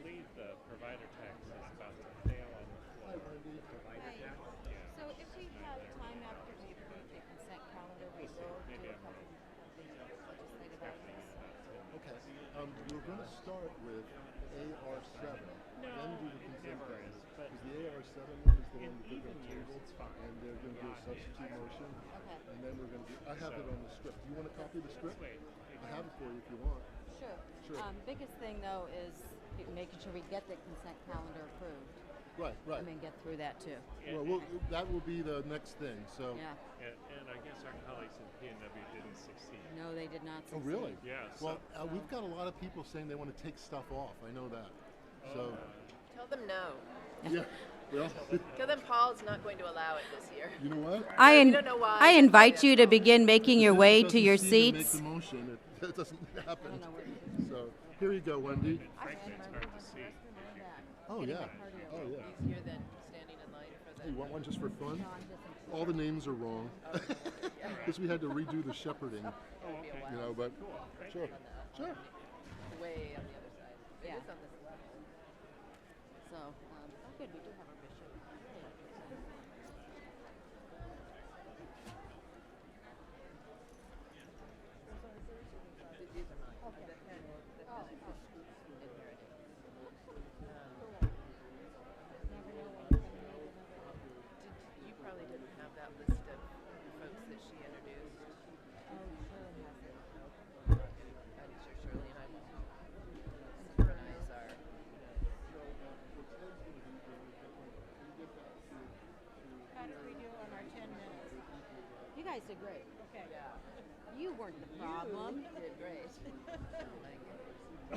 believe the provider tax is about to fail on the floor. Right. Yeah. So if we have time after we approve the consent calendar, we We'll see. will do Maybe a I'm couple wrong. of the legislative Happening in items. about 10 Okay. minutes. We're going to start with AR7, No, then do the it consent never calendar. is. But Because the AR7 one is the in one that they're even going to years, table, it's fine. and they're going to do a Not substitute in motion, Okay. and then we're going to do. I have it So- on the script. Do you want a copy of the script? Wait. I have it for you if you want. Sure. Sure. Biggest thing though is making sure we get the consent calendar approved. Right, right. I mean, get through that too. Well, that will be the next thing. So. Yeah. And I guess our colleagues in P&W didn't succeed. No, they did not Oh, succeed. really? Yeah. Well, we've got a lot of people saying they want to take stuff off. I know that. So. Tell them no. Yeah. Well, Tell them Paul's not going to allow it this year. you know what? We don't know why. I invite you to begin making your If way it to your doesn't seem to seats. Make the motion. It doesn't happen. I don't know where So here you go, Wendy. Frankly, it's hard to see. Oh yeah. Oh yeah. Easier than standing in line for Hey, you the. want one just for fun? All the names are wrong because we had to redo the shepherding. You know, but sure, sure. Way on the other side. It Yeah. is on this side. So, good, we do have our bishop. These are mine. Okay. The pen inherited. You probably didn't have that list of folks that she introduced. I'm sure Shirley and I will synchronize our. How did we do on our 10 minutes? You guys did great. Okay. Yeah. You weren't the problem. You did great. I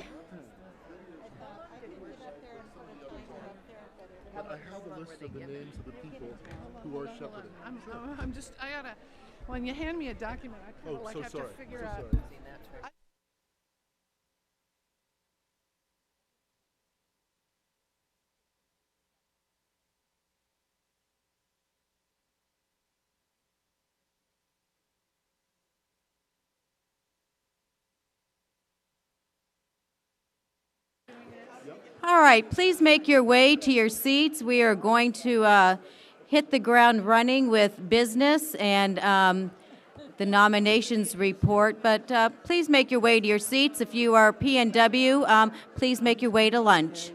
thought I could get up there and put a timer up there, but it But I have a list of the names of the people who are shepherding. I'm just, I gotta, when you hand me a document, I kind Oh, of like so have sorry. to figure So out. sorry. Seen that trick. All right, please make your way to your seats. We are going to hit the ground running with business and the nominations report. But please make your way to your seats. If you are P&W, please make your way to lunch.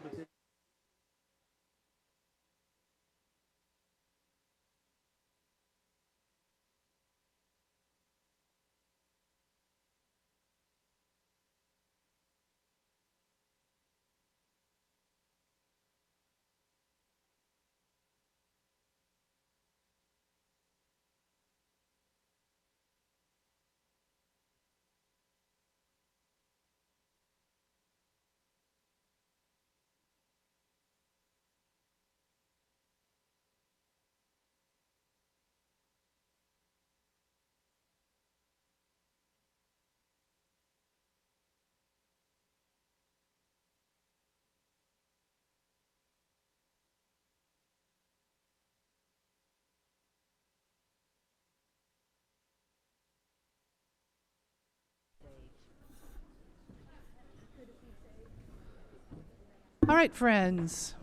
All right, friends.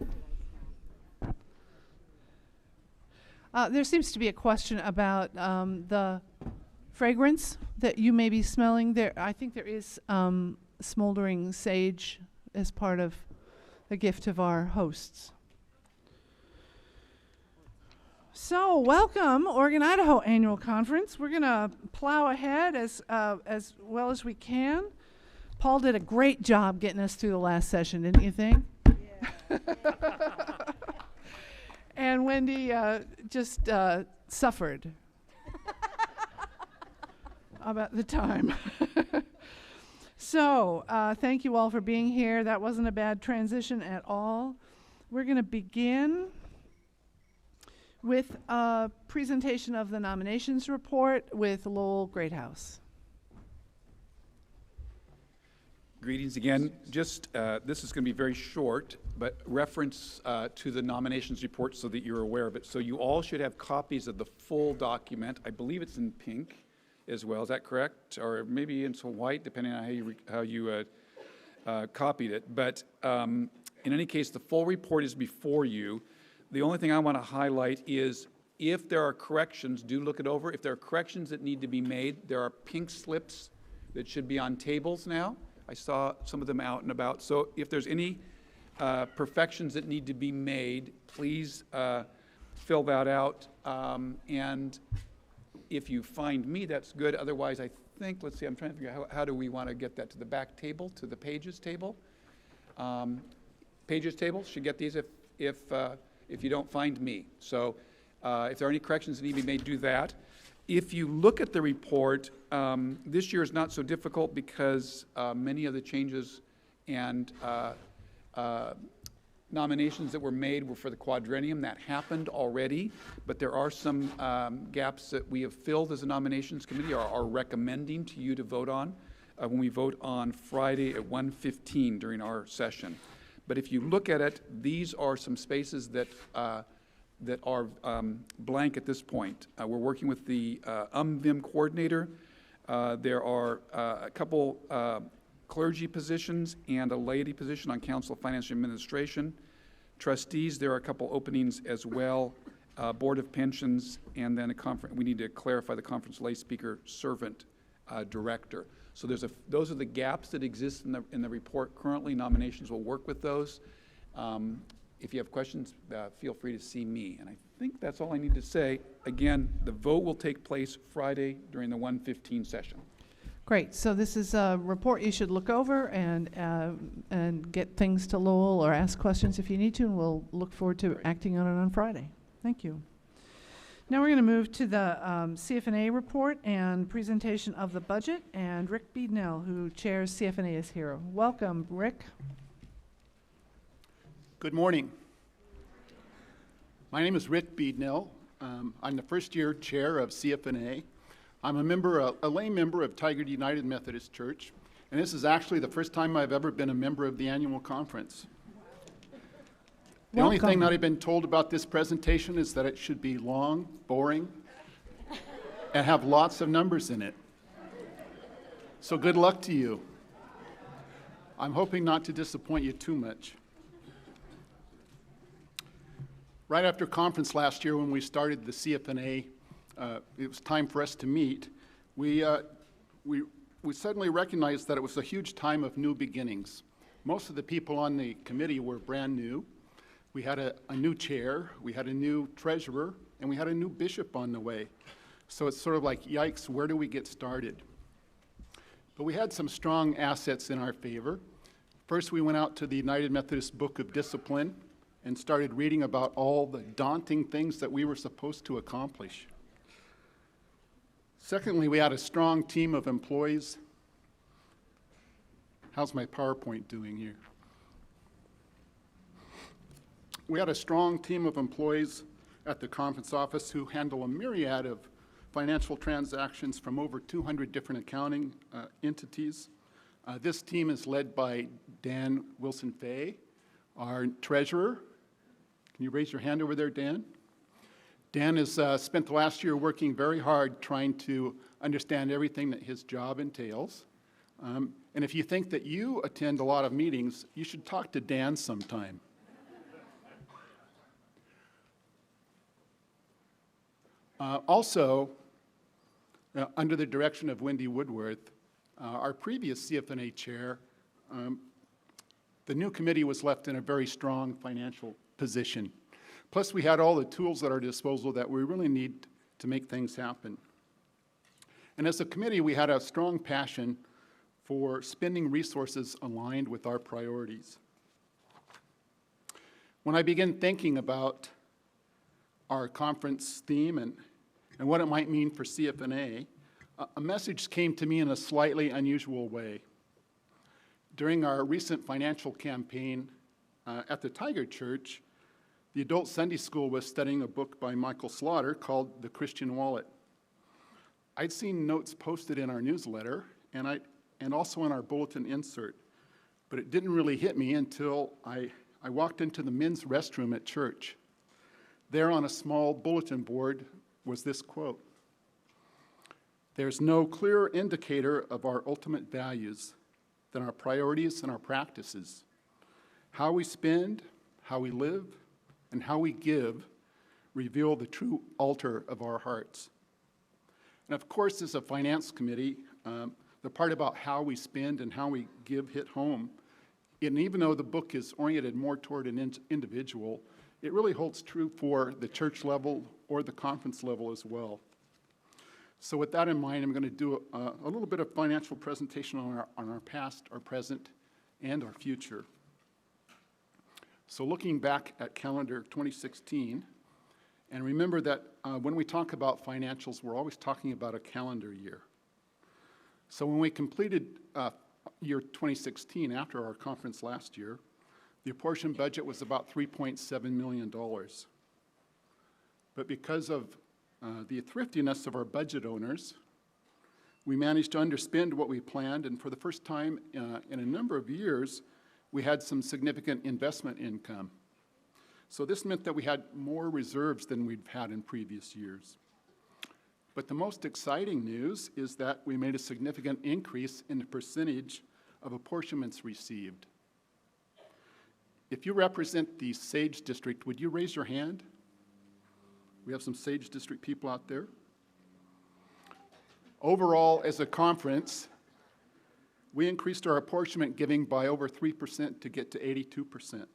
There seems to be a question about the fragrance that you may be smelling. There, I think there is smoldering sage as part of the gift of our hosts. So, welcome, Oregon, Idaho Annual Conference. We're going to plow ahead as well as we can. Paul did a great job getting us through the last session, didn't you think? Yeah. And Wendy just suffered about the time. So, thank you all for being here. That wasn't a bad transition at all. We're going to begin with a presentation of the nominations report with Lowell Greathouse. Greetings again. Just this is going to be very short, but reference to the nominations report so that you're aware of it. So you all should have copies of the full document. I believe it's in pink as well. Is that correct? Or maybe in some white, depending on how you copied it. But In any case, the full report is before you. The only thing I want to highlight is if there are corrections, do look it over. If there are corrections that need to be made, there are pink slips that should be on tables now. I saw some of them out and about. So if there's any perfections that need to be made, please fill that out. And if you find me, that's good. Otherwise, I think, let's see, I'm trying to figure out how do we want to get that to the back table, to the pages table. Pages table should get these if you don't find me. So if there are any corrections that need to be made, do that. If you look at the report, this year is not so difficult because many of the changes and nominations that were made were for the quadrennium. That happened already, but there are some gaps that we have filled as a nominations committee or are recommending to you to vote on when we vote on Friday at 1:15 during our session. But if you look at it, these are some spaces that are blank at this point. We're working with the VIM coordinator. There are a couple clergy positions and a laity position on Council of Finance and Administration. Trustees, there are a couple openings as well. Board of Pensions, and then we need to clarify the conference lay speaker servant director. So those are the gaps that exist in the report currently. Nominations will work with those. If you have questions, feel free to see me. And I think that's all I need to say. Again, the vote will take place Friday during the 1:15 session. Great. So this is a report you should look over and get things to Lowell or ask questions if you need to, and we'll look forward to acting on it on Friday. Thank you. Now we're going to move to the CFNA report and presentation of the budget, and Rick Beednell, who chairs CFNA, is here. Welcome, Rick. Good morning. My name is Rick Beednell. I'm the first-year chair of CFNA. I'm a lay member of Tigard United Methodist Church, and this is actually the first time I've ever been a member of the annual conference. The only thing that I've been told about this presentation is that it should be long, boring, and have lots of numbers in it. So good luck to you. I'm hoping not to disappoint you too much. Right after conference last year when we started the CFNA, it was time for us to meet. We suddenly recognized that it was a huge time of new beginnings. Most of the people on the committee were brand new. We had a new chair, we had a new treasurer, and we had a new bishop on the way. So it's sort of like, yikes, where do we get started? But we had some strong assets in our favor. First, we went out to the United Methodist Book of Discipline and started reading about all the daunting things that we were supposed to accomplish. Secondly, we had a strong team of employees. How's my PowerPoint doing here? We had a strong team of employees at the conference office who handle a myriad of financial transactions from over 200 different accounting entities. This team is led by Dan Wilson-Fay, our treasurer. Can you raise your hand over there, Dan? Dan has spent the last year working very hard trying to understand everything that his job entails. And if you think that you attend a lot of meetings, you should talk to Dan sometime. Also, under the direction of Wendy Woodworth, our previous CFNA chair, the new committee was left in a very strong financial position. Plus, we had all the tools at our disposal that we really need to make things happen. And as a committee, we had a strong passion for spending resources aligned with our priorities. When I began thinking about our conference theme and what it might mean for CFNA, a message came to me in a slightly unusual way. During our recent financial campaign at the Tigard Church, the adult Sunday school was studying a book by Michael Slaughter called The Christian Wallet. I'd seen notes posted in our newsletter and also in our bulletin insert, but it didn't really hit me until I walked into the men's restroom at church. There on a small bulletin board was this quote: "There's no clearer indicator of our ultimate values than our priorities and our practices. How we spend, how we live, and how we give reveal the true altar of our hearts. And of course, as a finance committee, the part about how we spend and how we give hit home. And even though the book is oriented more toward an individual, it really holds true for the church level or the conference level as well. So with that in mind, I'm going to do a little bit of financial presentation on our past, our present, and our future. So looking back at calendar 2016, and remember that when we talk about financials, we're always talking about a calendar year. So when we completed year 2016, after our conference last year, the apportioned budget was about $3.7 million. But because of the thriftiness of our budget owners, we managed to underspend what we planned, and for the first time in a number of years, we had some significant investment income. So this meant that we had more reserves than we'd had in previous years. But the most exciting news is that we made a significant increase in the percentage of apportionments received. If you represent the Sage District, would you raise your hand? We have some Sage District people out there. Overall, as a conference, we increased our apportionment giving by over 3% to get to 82%.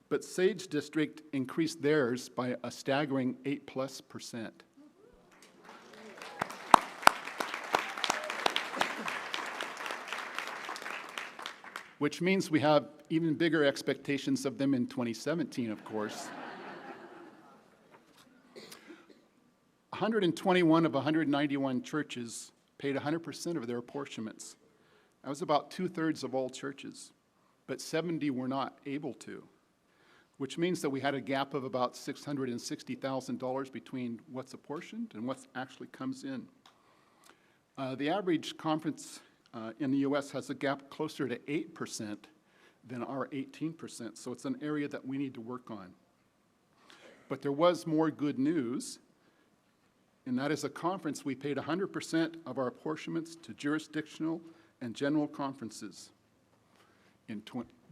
But Sage District increased theirs by a staggering 8+%. Which means we have even bigger expectations of them in 2017, of course. 121 of 191 churches paid 100% of their apportionments. That was about 2/3 of all churches, but 70 were not able to, which means that we had a gap of about $660,000 between what's apportioned and what actually comes in. The average conference in the U.S. has a gap closer to 8% than our 18%, so it's an area that we need to work on. But there was more good news, and that is a conference, we paid 100% of our apportionments to jurisdictional and general conferences.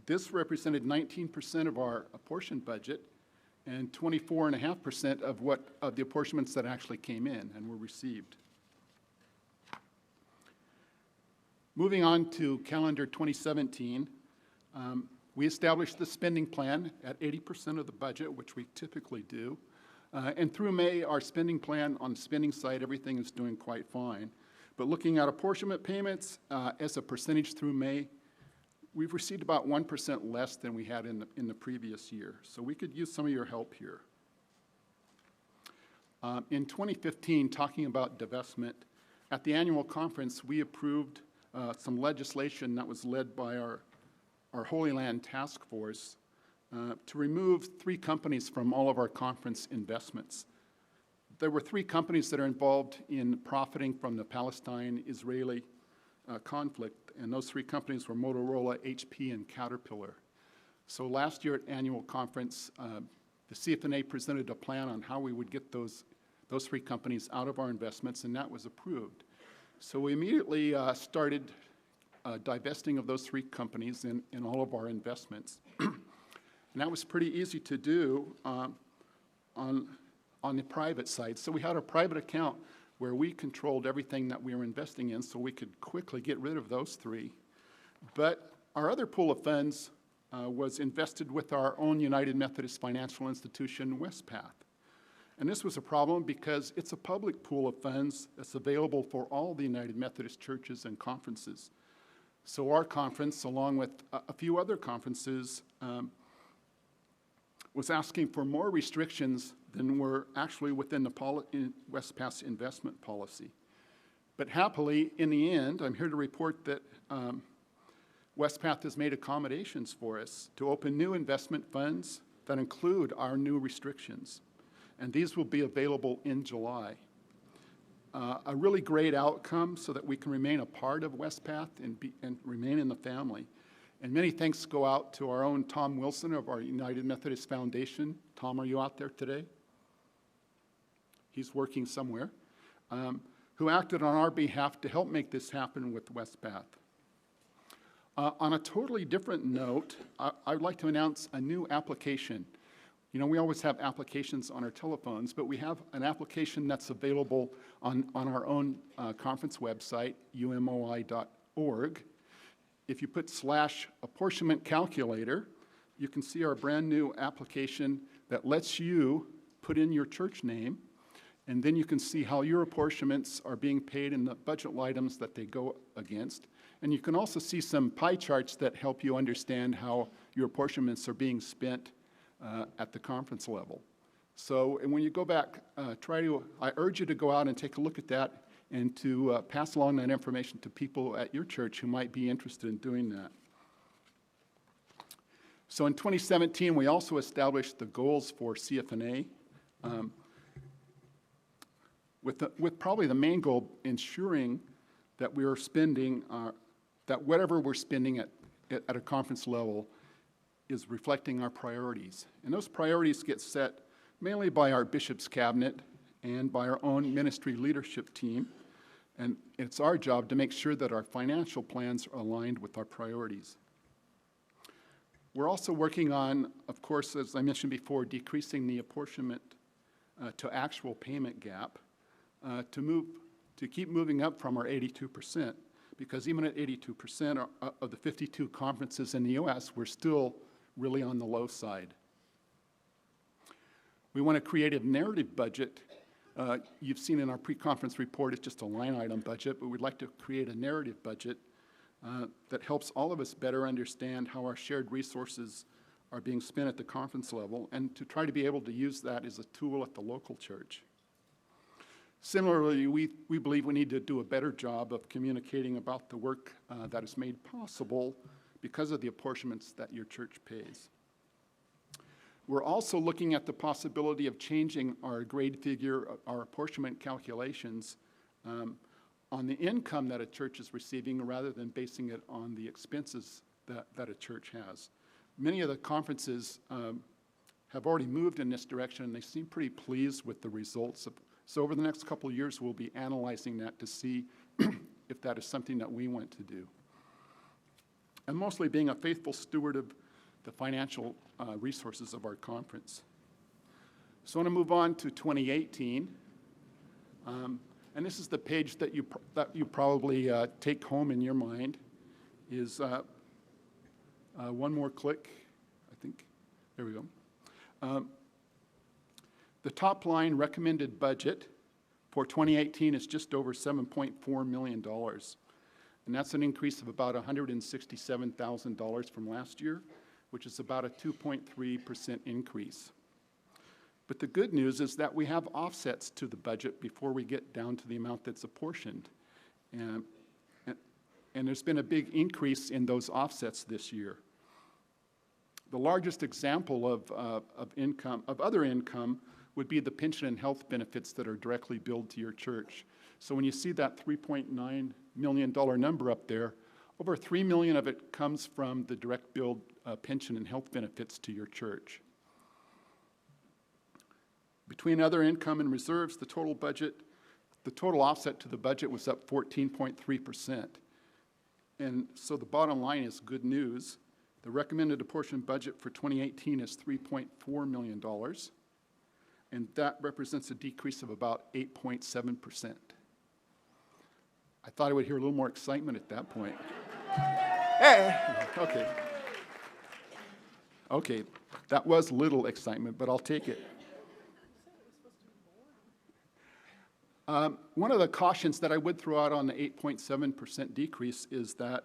This represented 19% of our apportioned budget and 24.5% of the apportionments that actually came in and were received. Moving on to calendar 2017, we established the spending plan at 80% of the budget, which we typically do. And through May, our spending plan on the spending side, everything is doing quite fine. But looking at apportionment payments as a percentage through May, we've received about 1% less than we had in the previous year. So we could use some of your help here. In 2015, talking about divestment, at the annual conference, we approved some legislation that was led by our Holy Land Task Force to remove 3 companies from all of our conference investments. There were 3 companies that are involved in profiting from the Palestine-Israeli conflict, and those 3 companies were Motorola, HP, and Caterpillar. So last year at annual conference, the CFNA presented a plan on how we would get those 3 companies out of our investments, and that was approved. So we immediately started divesting of those 3 companies in all of our investments. And that was pretty easy to do on the private side. So we had a private account where we controlled everything that we were investing in, so we could quickly get rid of those 3. But our other pool of funds was invested with our own United Methodist Financial Institution, Westpath. And this was a problem because it's a public pool of funds that's available for all the United Methodist churches and conferences. So our conference, along with a few other conferences, was asking for more restrictions than were actually within the Westpath's investment policy. But happily, in the end, I'm here to report that Westpath has made accommodations for us to open new investment funds that include our new restrictions. And these will be available in July. A really great outcome so that we can remain a part of Westpath and remain in the family. And many thanks go out to our own Tom Wilson of our United Methodist Foundation. Tom, are you out there today? He's working somewhere. Who acted on our behalf to help make this happen with Westpath. On a totally different note, I'd like to announce a new application. You know, we always have applications on our telephones, but we have an application that's available on our own conference website, umoi.org. If you put /apportionment calculator, you can see our brand new application that lets you put in your church name, and then you can see how your apportionments are being paid and the budget items that they go against. And you can also see some pie charts that help you understand how your apportionments are being spent at the conference level. So, and when you go back, I urge you to go out and take a look at that and to pass along that information to people at your church who might be interested in doing that. So in 2017, we also established the goals for CFNA, with probably the main goal ensuring that we are spending, that whatever we're spending at a conference level is reflecting our priorities. And those priorities get set mainly by our bishop's cabinet and by our own ministry leadership team. And it's our job to make sure that our financial plans are aligned with our priorities. We're also working on, of course, as I mentioned before, decreasing the apportionment to actual payment gap to keep moving up from our 82%, because even at 82% of the 52 conferences in the U.S., we're still really on the low side. We want a creative narrative budget. You've seen in our pre-conference report, it's just a line item budget, but we'd like to create a narrative budget that helps all of us better understand how our shared resources are being spent at the conference level, and to try to be able to use that as a tool at the local church. Similarly, we believe we need to do a better job of communicating about the work that is made possible because of the apportionments that your church pays. We're also looking at the possibility of changing our grade figure, our apportionment calculations, on the income that a church is receiving rather than basing it on the expenses that a church has. Many of the conferences have already moved in this direction, and they seem pretty pleased with the results. So over the next couple of years, we'll be analyzing that to see if that is something that we want to do. And mostly being a faithful steward of the financial resources of our conference. So I want to move on to 2018. And this is the page that you probably take home in your mind, is one more click, I think. There we go. The top line recommended budget for 2018 is just over $7.4 million. And that's an increase of about $167,000 from last year, which is about a 2.3% increase. But the good news is that we have offsets to the budget before we get down to the amount that's apportioned. And there's been a big increase in those offsets this year. The largest example of other income would be the pension and health benefits that are directly billed to your church. So when you see that $3.9 million number up there, over $3 million of it comes from the direct billed pension and health benefits to your church. Between other income and reserves, the total offset to the budget was up 14.3%. And so the bottom line is good news. The recommended apportioned budget for 2018 is $3.4 million, and that represents a decrease of about 8.7%. I thought I would hear a little more excitement at that point. Hey, okay. Okay, that was little excitement, but I'll take it. One of the cautions that I would throw out on the 8.7% decrease is that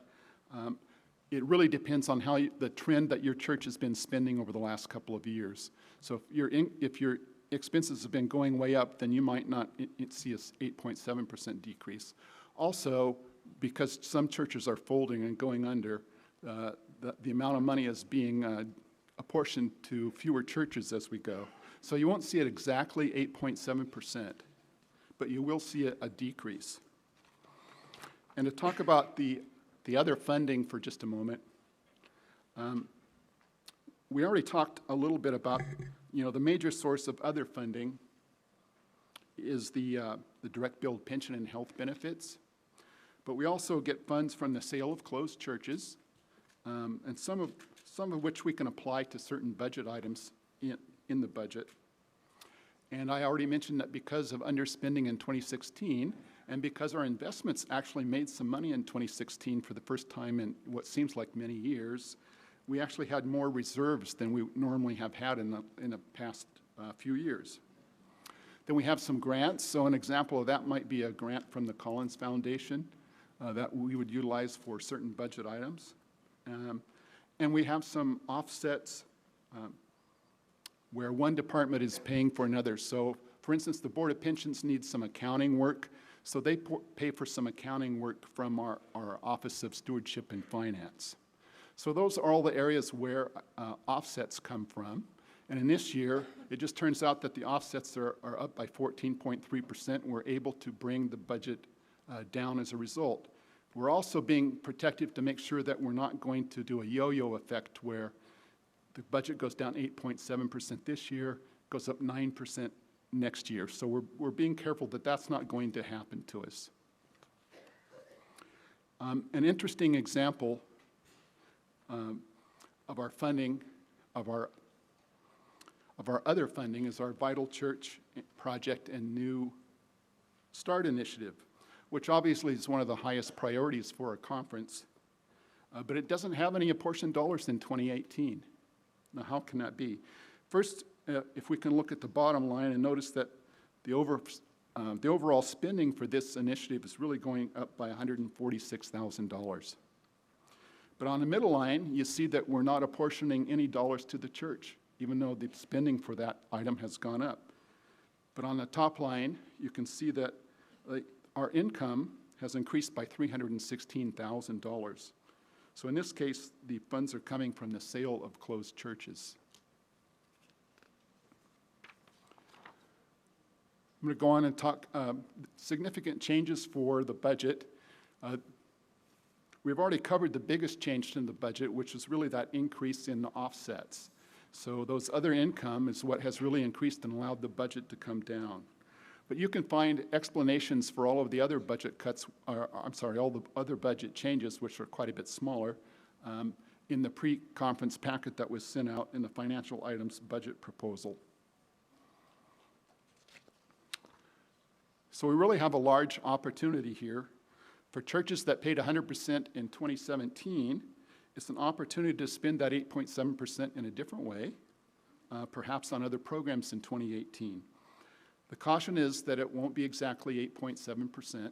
it really depends on how the trend that your church has been spending over the last couple of years. So if your expenses have been going way up, then you might not see a 8.7% decrease. Also, because some churches are folding and going under, the amount of money is being apportioned to fewer churches as we go. So you won't see it exactly 8.7%, but you will see a decrease. And to talk about the other funding for just a moment, we already talked a little bit about, the major source of other funding is the direct billed pension and health benefits. But we also get funds from the sale of closed churches, and some of which we can apply to certain budget items in the budget. And I already mentioned that because of underspending in 2016, and because our investments actually made some money in 2016 for the first time in what seems like many years, we actually had more reserves than we normally have had in the past few years. Then we have some grants. So an example of that might be a grant from the Collins Foundation that we would utilize for certain budget items. And we have some offsets where one department is paying for another. So, for instance, the Board of Pensions needs some accounting work, so they pay for some accounting work from our Office of Stewardship and Finance. So those are all the areas where offsets come from. And in this year, it just turns out that the offsets are up by 14.3%. We're able to bring the budget down as a result. We're also being protective to make sure that we're not going to do a yo-yo effect where the budget goes down 8.7% this year, goes up 9% next year. So we're being careful that that's not going to happen to us. An interesting example of our funding, of our other funding, is our Vital Church Project and New Start Initiative, which obviously is one of the highest priorities for our conference, but it doesn't have any apportioned dollars in 2018. Now, how can that be? First, if we can look at the bottom line and notice that the overall spending for this initiative is really going up by $146,000. But on the middle line, you see that we're not apportioning any dollars to the church, even though the spending for that item has gone up. But on the top line, you can see that our income has increased by $316,000. So in this case, the funds are coming from the sale of closed churches. I'm going to go on and talk significant changes for the budget. We've already covered the biggest change in the budget, which is really that increase in the offsets. So those other income is what has really increased and allowed the budget to come down. But you can find explanations for all of the other budget cuts, all the other budget changes, which are quite a bit smaller, in the pre-conference packet that was sent out in the financial items budget proposal. So we really have a large opportunity here. For churches that paid 100% in 2017, it's an opportunity to spend that 8.7% in a different way, perhaps on other programs in 2018. The caution is that it won't be exactly 8.7%.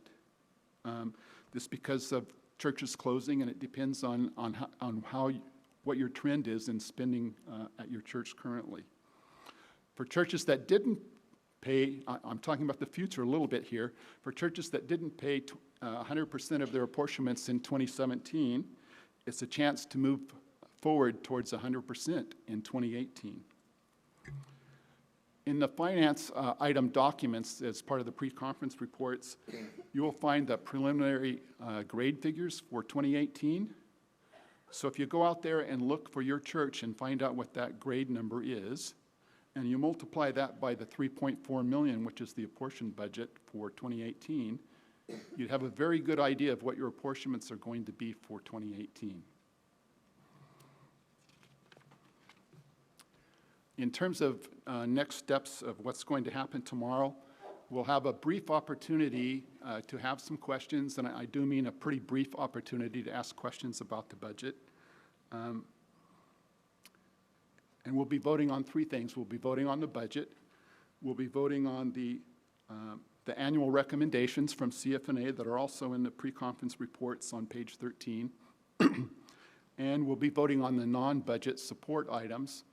This because of churches closing, and it depends on what your trend is in spending at your church currently. For churches that didn't pay, I'm talking about the future a little bit here, for churches that didn't pay 100% of their apportionments in 2017, it's a chance to move forward towards 100% in 2018. In the finance item documents as part of the pre-conference reports, you will find the preliminary grade figures for 2018. So if you go out there and look for your church and find out what that grade number is, and you multiply that by the $3.4 million, which is the apportioned budget for 2018, you'd have a very good idea of what your apportionments are going to be for 2018. In terms of next steps of what's going to happen tomorrow, we'll have a brief opportunity to have some questions, and I do mean a pretty brief opportunity to ask questions about the budget. And we'll be voting on three things. We'll be voting on the budget. We'll be voting on the annual recommendations from CFNA that are also in the pre-conference reports on page 13. And we'll be voting on the non-budget support items,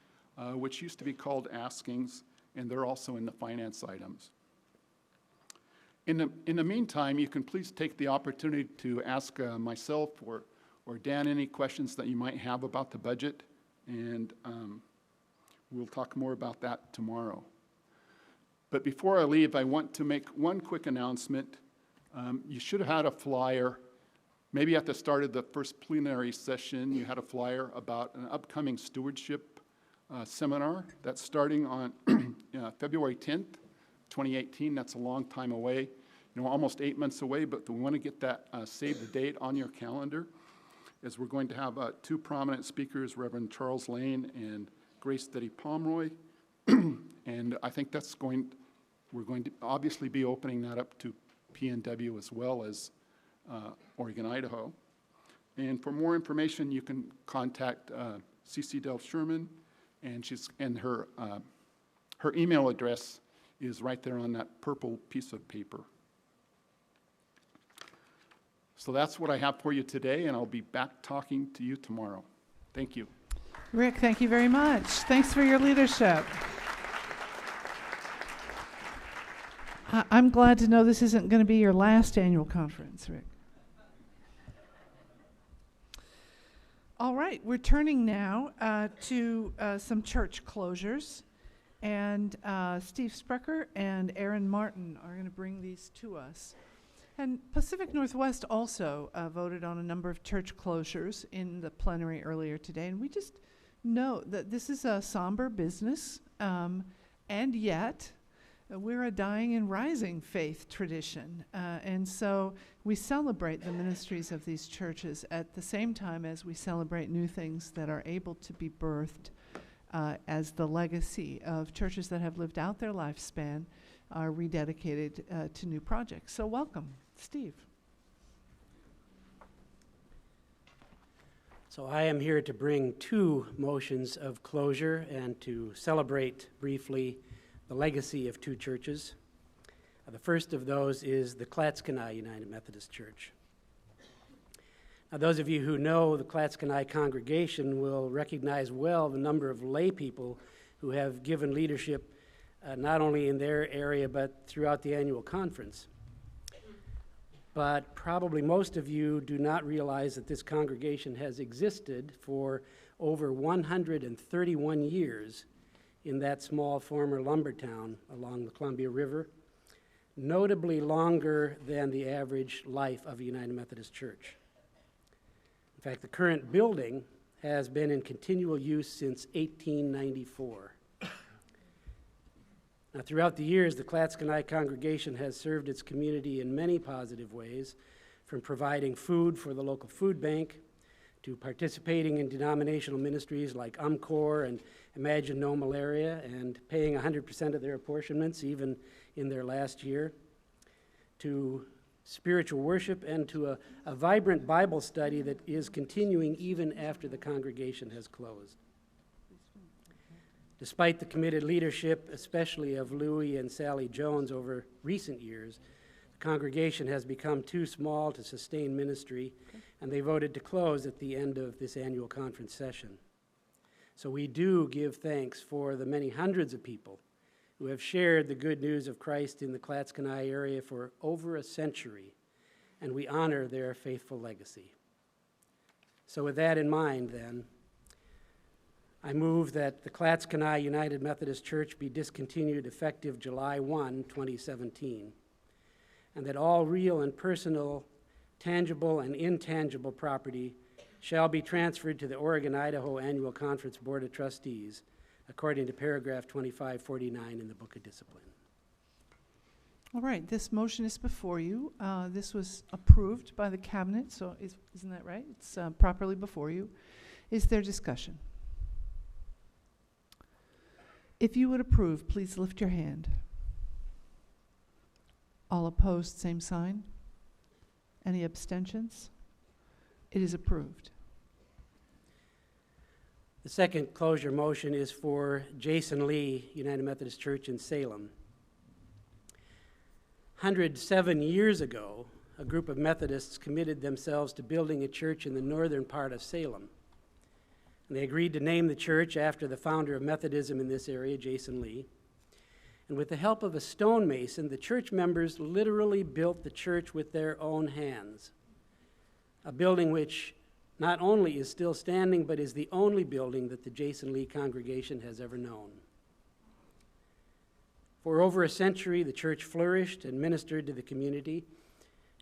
which used to be called askings, and they're also in the finance items. In the meantime, you can please take the opportunity to ask myself or Dan any questions that you might have about the budget, and we'll talk more about that tomorrow. But before I leave, I want to make one quick announcement. You should have had a flyer. Maybe at the start of the first plenary session, you had a flyer about an upcoming stewardship seminar that's starting on February 10th, 2018. That's a long time away, almost 8 months away, but we want to get that, save the date on your calendar. is we're going to have two prominent speakers, Reverend Charles Lane and Grace Detty Pomeroy. And I think we're going to obviously be opening that up to PNW as well as Oregon, Idaho. And for more information, you can contact CC Del Sherman, and her email address is right there on that purple piece of paper. So that's what I have for you today, and I'll be back talking to you tomorrow. Thank you. Rick, thank you very much. Thanks for your leadership. I'm glad to know this isn't going to be your last annual conference, Rick. All right, we're turning now to some church closures. And Steve Sprecher and Aaron Martin are going to bring these to us. And Pacific Northwest also voted on a number of church closures in the plenary earlier today. And we just note that this is a somber business, and yet we're a dying and rising faith tradition. And so we celebrate the ministries of these churches at the same time as we celebrate new things that are able to be birthed as the legacy of churches that have lived out their lifespan are rededicated to new projects. So welcome, Steve. So I am here to bring two motions of closure and to celebrate briefly the legacy of two churches. The first of those is the Clatskanie United Methodist Church. Now, those of you who know the Clatskanie congregation will recognize well the number of lay people who have given leadership not only in their area but throughout the annual conference. But probably most of you do not realize that this congregation has existed for over 131 years in that small former lumber town along the Columbia River, notably longer than the average life of a United Methodist Church. In fact, the current building has been in continual use since 1894. Now, throughout the years, the Clatskanie congregation has served its community in many positive ways, from providing food for the local food bank to participating in denominational ministries like UMCOR and Imagine No Malaria and paying 100% of their apportionments even in their last year, to spiritual worship, and to a vibrant Bible study that is continuing even after the congregation has closed. Despite the committed leadership, especially of Louis and Sally Jones over recent years, the congregation has become too small to sustain ministry, and they voted to close at the end of this annual conference session. So we do give thanks for the many hundreds of people who have shared the good news of Christ in the Clatskanie area for over a century, and we honor their faithful legacy. So with that in mind, then, I move that the Clatskanie United Methodist Church be discontinued effective July 1, 2017, and that all real and personal, tangible and intangible property shall be transferred to the Oregon-Idaho Annual Conference Board of Trustees, according to paragraph 2549 in the Book of Discipline. All right, this motion is before you. This was approved by the cabinet, so isn't that right? It's properly before you. Is there discussion? If you would approve, please lift your hand. All opposed, same sign. Any abstentions? It is approved. The second closure motion is for Jason Lee, United Methodist Church in Salem. 107 years ago, a group of Methodists committed themselves to building a church in the northern part of Salem. And they agreed to name the church after the founder of Methodism in this area, Jason Lee. And with the help of a stonemason, the church members literally built the church with their own hands, a building which not only is still standing, but is the only building that the Jason Lee congregation has ever known. For over a century, the church flourished and ministered to the community.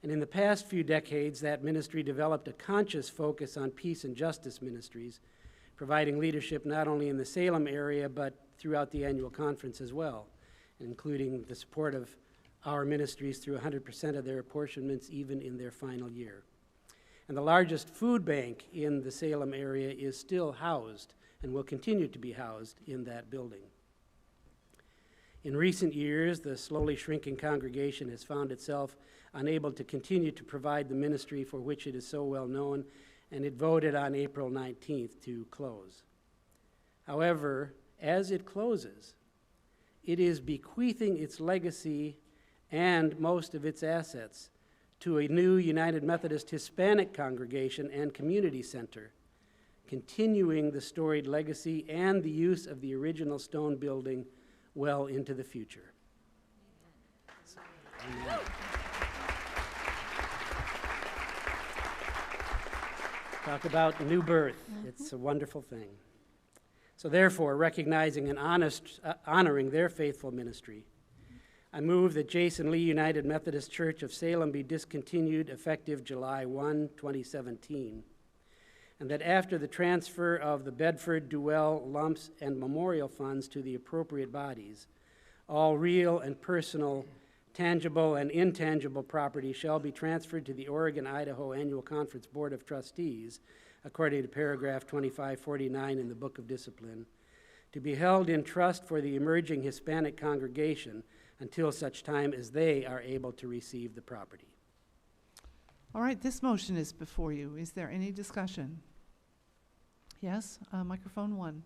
And in the past few decades, that ministry developed a conscious focus on peace and justice ministries, providing leadership not only in the Salem area, but throughout the annual conference as well, including the support of our ministries through 100% of their apportionments, even in their final year. And the largest food bank in the Salem area is still housed and will continue to be housed in that building. In recent years, the slowly shrinking congregation has found itself unable to continue to provide the ministry for which it is so well known, and it voted on April 19th to close. However, as it closes, it is bequeathing its legacy and most of its assets to a new United Methodist Hispanic congregation and community center, continuing the storied legacy and the use of the original stone building well into the future. Amen. Talk about new birth. It's a wonderful thing. So therefore, recognizing and honoring their faithful ministry, I move that Jason Lee United Methodist Church of Salem be discontinued effective July 1, 2017, and that after the transfer of the Bedford, Duell, lumps, and memorial funds to the appropriate bodies, all real and personal, tangible and intangible property shall be transferred to the Oregon-Idaho Annual Conference Board of Trustees, according to paragraph 2549 in the Book of Discipline, to be held in trust for the emerging Hispanic congregation until such time as they are able to receive the property. All right, this motion is before you. Is there any discussion? Yes, microphone 1.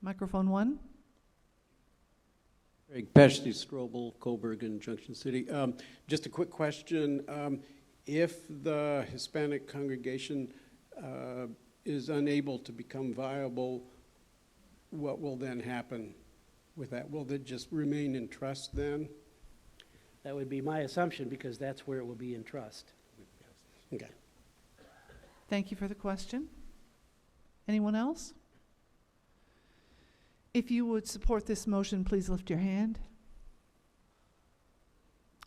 Microphone 1. Greg Peshty, Strobel, Coburg, and Junction City. Just a quick question. If the Hispanic congregation is unable to become viable, what will then happen with that? Will it just remain in trust then? That would be my assumption, because that's where it will be in trust. Okay. Thank you for the question. Anyone else? If you would support this motion, please lift your hand.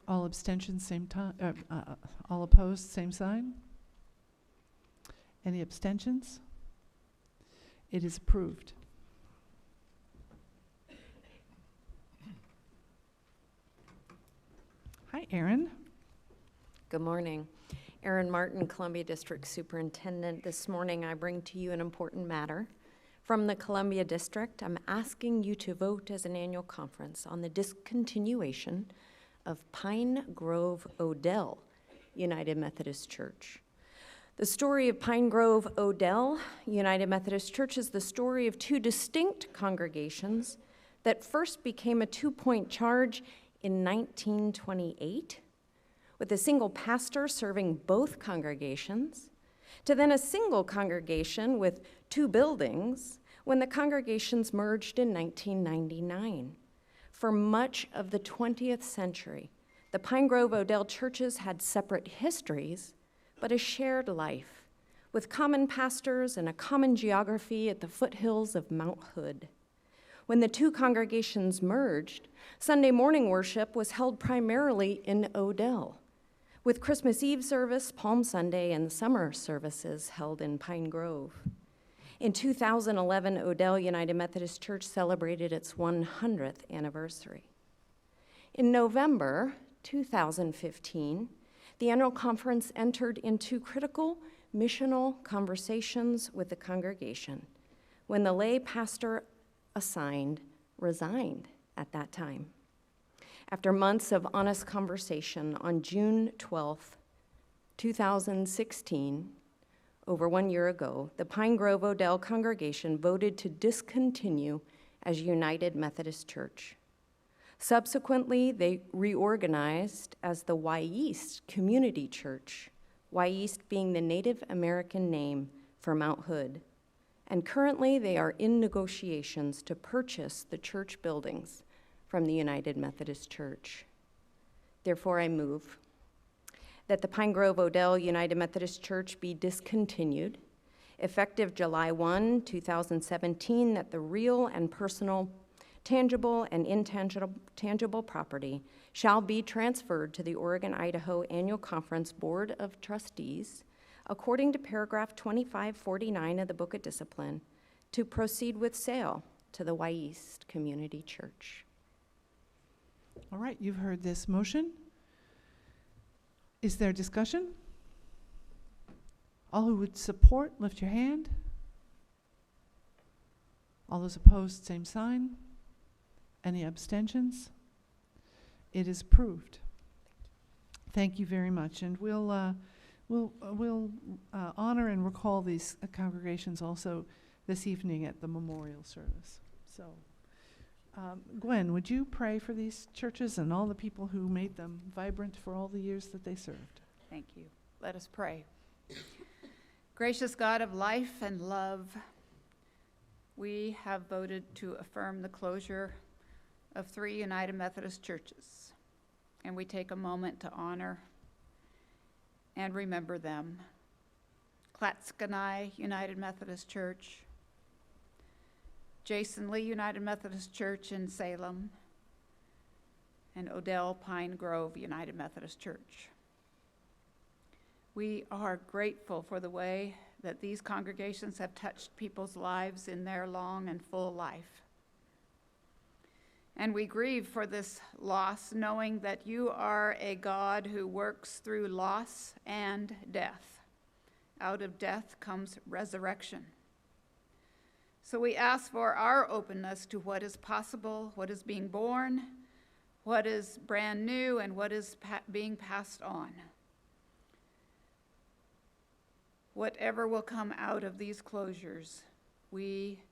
All abstentions, same time. All opposed, same sign. Any abstentions? It is approved. Hi, Erin. Good morning. Erin Martin, Columbia District Superintendent. This morning I bring to you an important matter. From the Columbia District, I'm asking you to vote as an annual conference on the discontinuation of Pine Grove Odell United Methodist Church. The story of Pine Grove Odell United Methodist Church is the story of two distinct congregations that first became a two-point charge in 1928, with a single pastor serving both congregations, to then a single congregation with two buildings when the congregations merged in 1999. For much of the 20th century, the Pine Grove Odell churches had separate histories, but a shared life, with common pastors and a common geography at the foothills of Mount Hood. When the two congregations merged, Sunday morning worship was held primarily in Odell, with Christmas Eve service, Palm Sunday, and summer services held in Pine Grove. In 2011, Odell United Methodist Church celebrated its 100th anniversary. In November 2015, the annual conference entered into critical missional conversations with the congregation when the lay pastor assigned resigned at that time. After months of honest conversation, on June 12th, 2016, over 1 year ago, the Pine Grove Odell congregation voted to discontinue as United Methodist Church. Subsequently, they reorganized as the Y-East Community Church, Y-East being the Native American name for Mount Hood. And currently, they are in negotiations to purchase the church buildings from the United Methodist Church. Therefore, I move that the Pine Grove Odell United Methodist Church be discontinued, effective July 1, 2017, that the real and personal, tangible and intangible property shall be transferred to the Oregon-Idaho Annual Conference Board of Trustees, according to paragraph 2549 of the Book of Discipline, to proceed with sale to the Y East Community Church. All right, you've heard this motion. Is there discussion? All who would support, lift your hand. All those opposed, same sign. Any abstentions? It is approved. Thank you very much, and we'll honor and recall these congregations also this evening at the memorial service. So, Gwen, would you pray for these churches and all the people who made them vibrant for all the years that they served? Thank you. Let us pray. Gracious God of life and love, we have voted to affirm the closure of 3 United Methodist churches, and we take a moment to honor and remember them. Klatskanai United Methodist Church, Jason Lee United Methodist Church in Salem, and Odell Pine Grove United Methodist Church. We are grateful for the way that these congregations have touched people's lives in their long and full life. And we grieve for this loss, knowing that you are a God who works through loss and death. Out of death comes resurrection. So we ask for our openness to what is possible, what is being born, what is brand new, and what is being passed on. Whatever will come out of these closures, we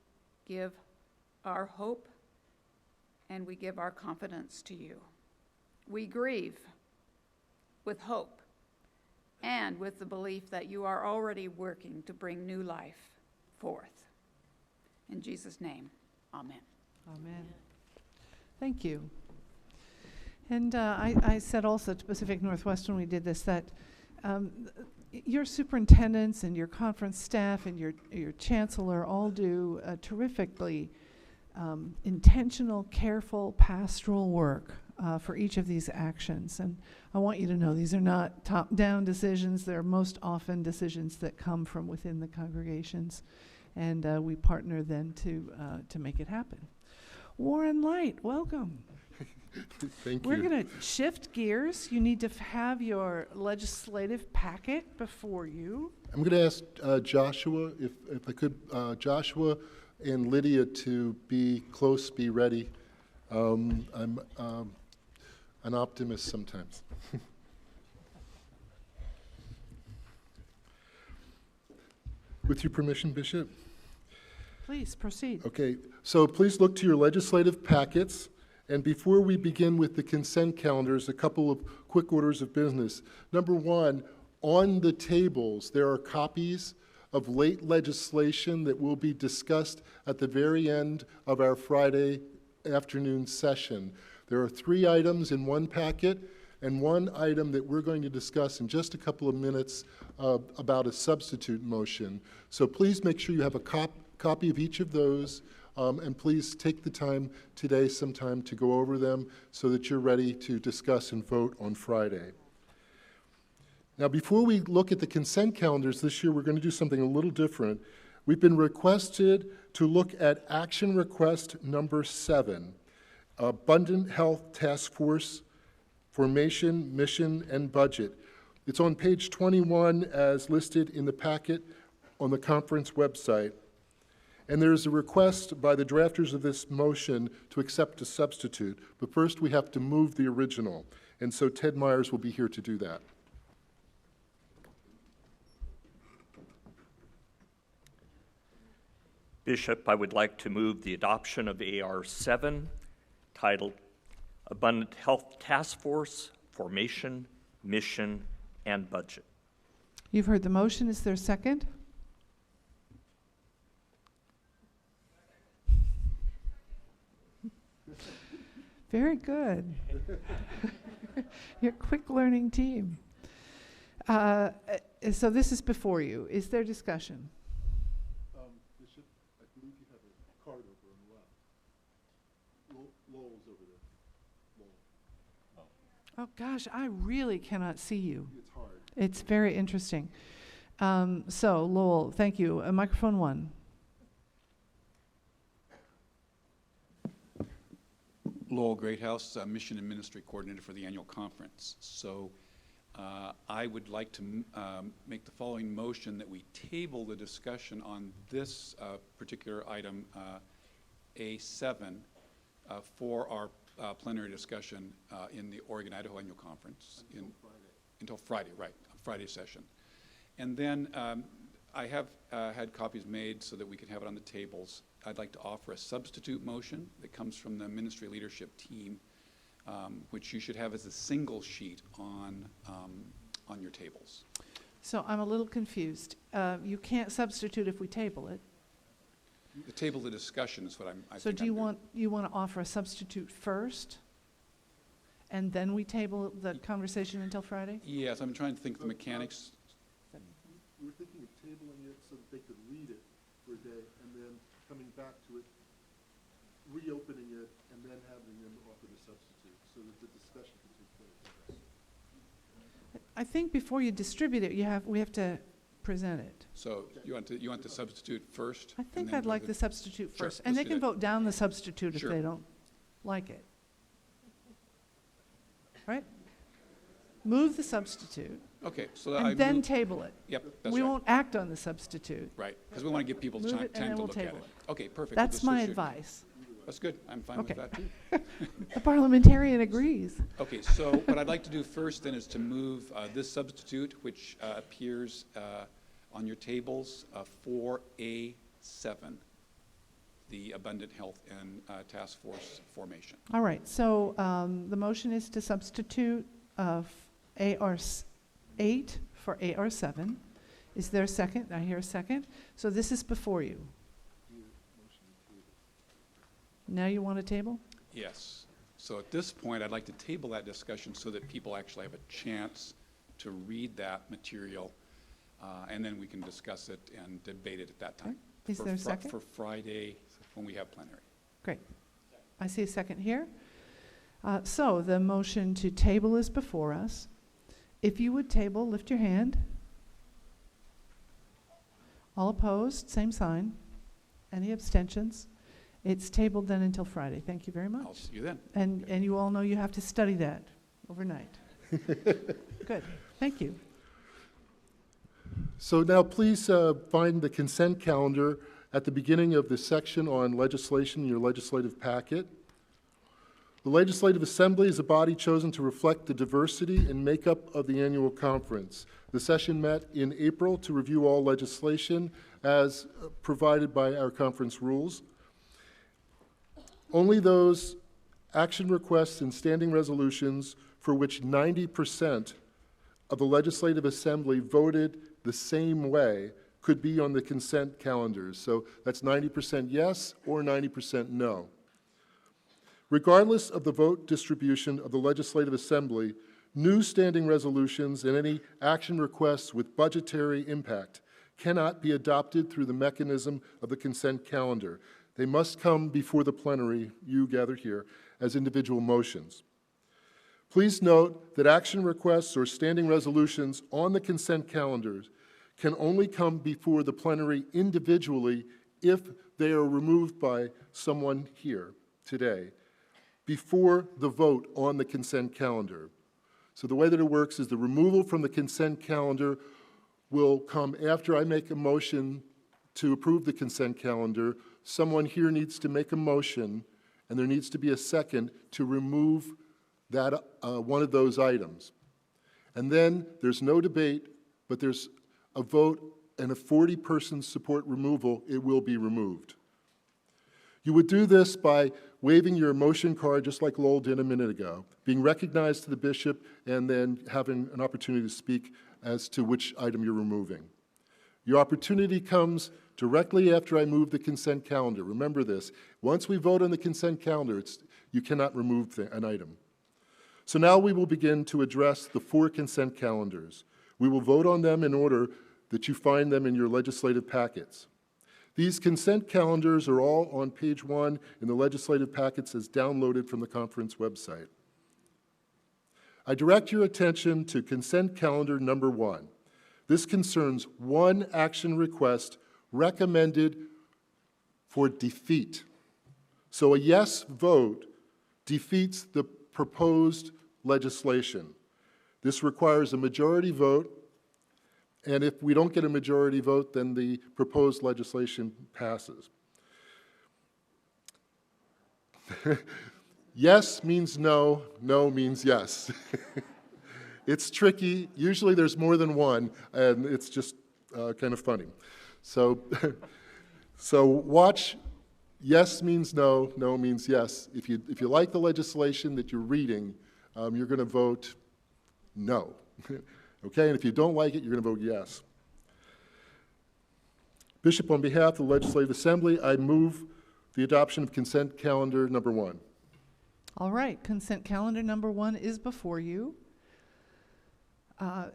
give our hope and we give our confidence to you. We grieve with hope and with the belief that you are already working to bring new life forth. In Jesus' name, amen. Amen. Thank you. And I said also to Pacific Northwest when we did this that your superintendents and your conference staff and your chancellor all do a terrifically intentional, careful, pastoral work for each of these actions. And I want you to know these are not top-down decisions. They're most often decisions that come from within the congregations. And we partner then to make it happen. Warren Light, welcome. Thank We're you. going to shift gears. You need to have your legislative packet before you. I'm going to ask Joshua, if I could, Joshua and Lydia to be close, be ready. I'm an optimist sometimes. With your permission, Bishop? Please proceed. Okay, so please look to your legislative packets. And before we begin with the consent calendars, a couple of quick orders of business. Number one, on the tables, there are copies of late legislation that will be discussed at the very end of our Friday afternoon session. There are 3 items in one packet and 1 item that we're going to discuss in just a couple of minutes about a substitute motion. So please make sure you have a copy of each of those. And please take the time today sometime to go over them so that you're ready to discuss and vote on Friday. Now, before we look at the consent calendars this year, we're going to do something a little different. We've been requested to look at action request number 7, Abundant Health Task Force Formation, Mission, and Budget. It's on page 21 as listed in the packet on the conference website. And there is a request by the drafters of this motion to accept a substitute. But first, we have to move the original. And so Ted Myers will be here to do that. Bishop, I would like to move the adoption of AR 7, titled Abundant Health Task Force Formation, Mission, and Budget. You've heard the motion. Is there a second? Very good. You're a quick learning team. So this is before you. Is there discussion? Bishop, I believe you have a card over on the left. Lowell's over there. Lowell. Oh gosh, I really cannot see you. It's hard. It's very interesting. So Lowell, thank you. Microphone 1. Lowell Greathouse, Mission and Ministry Coordinator for the annual conference. So I would like to make the following motion that we table the discussion on this particular item, A7, for our plenary discussion in the Oregon Idaho Annual Conference until Friday, right, Friday session. And then I have had copies made so that we can have it on the tables. I'd like to offer a substitute motion that comes from the ministry leadership team, which you should have as a single sheet on your tables. So I'm a little confused. You can't substitute if we table it. The table of discussion is what I So think do I'm doing. you want to offer a substitute first? And then we table the conversation until Friday? Yes, I'm trying to think of the mechanics. We were thinking of tabling it so that they could read it for a day, and then coming back to it, reopening it, and then having them offer the substitute, so that the discussion could take place. I think before you distribute it, we have to present it. So you want the substitute first? I and think then I'd do like the substitute Sure, first. And let's they do can that. vote down the substitute if Sure. they don't like it. Right? Move the substitute Okay, so I and then move- table it. Yep, that's We right. won't act on the substitute. Right, because we want to give people Move time it, and then to we'll look at table it. it. Okay, perfect. That's We'll my just- advice. That's good. I'm fine with Okay. that too. The parliamentarian agrees. Okay, so what I'd like to do first then is to move this substitute, which appears on your tables, 4A7, the Abundant Health and Task Force formation. All right, so the motion is to substitute of AR8 for AR7. Is there a second? I hear a second. So this is before you. Now you want a table? Yes. So at this point, I'd like to table that discussion so that people actually have a chance to read that material, and then we can discuss it and debate it at that time. Is For there a Fri- second? For Friday, when we have plenary. Great. I see a second here. So the motion to table is before us. If you would table, lift your hand. All opposed, same sign. Any abstentions? It's tabled then until Friday. Thank you very I'll much. see you then. And you all know you have to study that overnight. Good. Thank you. So now please find the consent calendar at the beginning of the section on legislation in your legislative packet. The Legislative Assembly is a body chosen to reflect the diversity and makeup of the annual conference. The session met in April to review all legislation as provided by our conference rules. Only those action requests and standing resolutions for which 90% of the Legislative Assembly voted the same way could be on the consent calendars. So that's 90% yes or 90% no. Regardless of the vote distribution of the Legislative Assembly, new standing resolutions and any action requests with budgetary impact cannot be adopted through the mechanism of the consent calendar. They must come before the plenary, you gathered here, as individual motions. Please note that action requests or standing resolutions on the consent calendars can only come before the plenary individually if they are removed by someone here today, before the vote on the consent calendar. So the way that it works is the removal from the consent calendar will come after I make a motion to approve the consent calendar. Someone here needs to make a motion, and there needs to be a second to remove that one of those items. And then there's no debate, but there's a vote, and a 40-person support removal, it will be removed. You would do this by waving your motion card, just like Lowell did a minute ago, being recognized to the bishop, and then having an opportunity to speak as to which item you're removing. Your opportunity comes directly after I move the consent calendar. Remember this. Once we vote on the consent calendar, you cannot remove an item. So now we will begin to address the 4 consent calendars. We will vote on them in order that you find them in your legislative packets. These consent calendars are all on page 1 in the legislative packets as downloaded from the conference website. I direct your attention to consent calendar number 1. This concerns one action request recommended for defeat. So a yes vote defeats the proposed legislation. This requires a majority vote, and if we don't get a majority vote, then the proposed legislation passes. Yes means no, no means yes. It's tricky. Usually there's more than one, and it's just kind of funny. So, so watch. Yes means no, no means yes. If you like the legislation that you're reading, you're going to vote no. Okay, and if you don't like it, you're going to vote yes. Bishop, on behalf of the Legislative Assembly, I move the adoption of consent calendar number 1. All right, consent calendar number 1 is before you.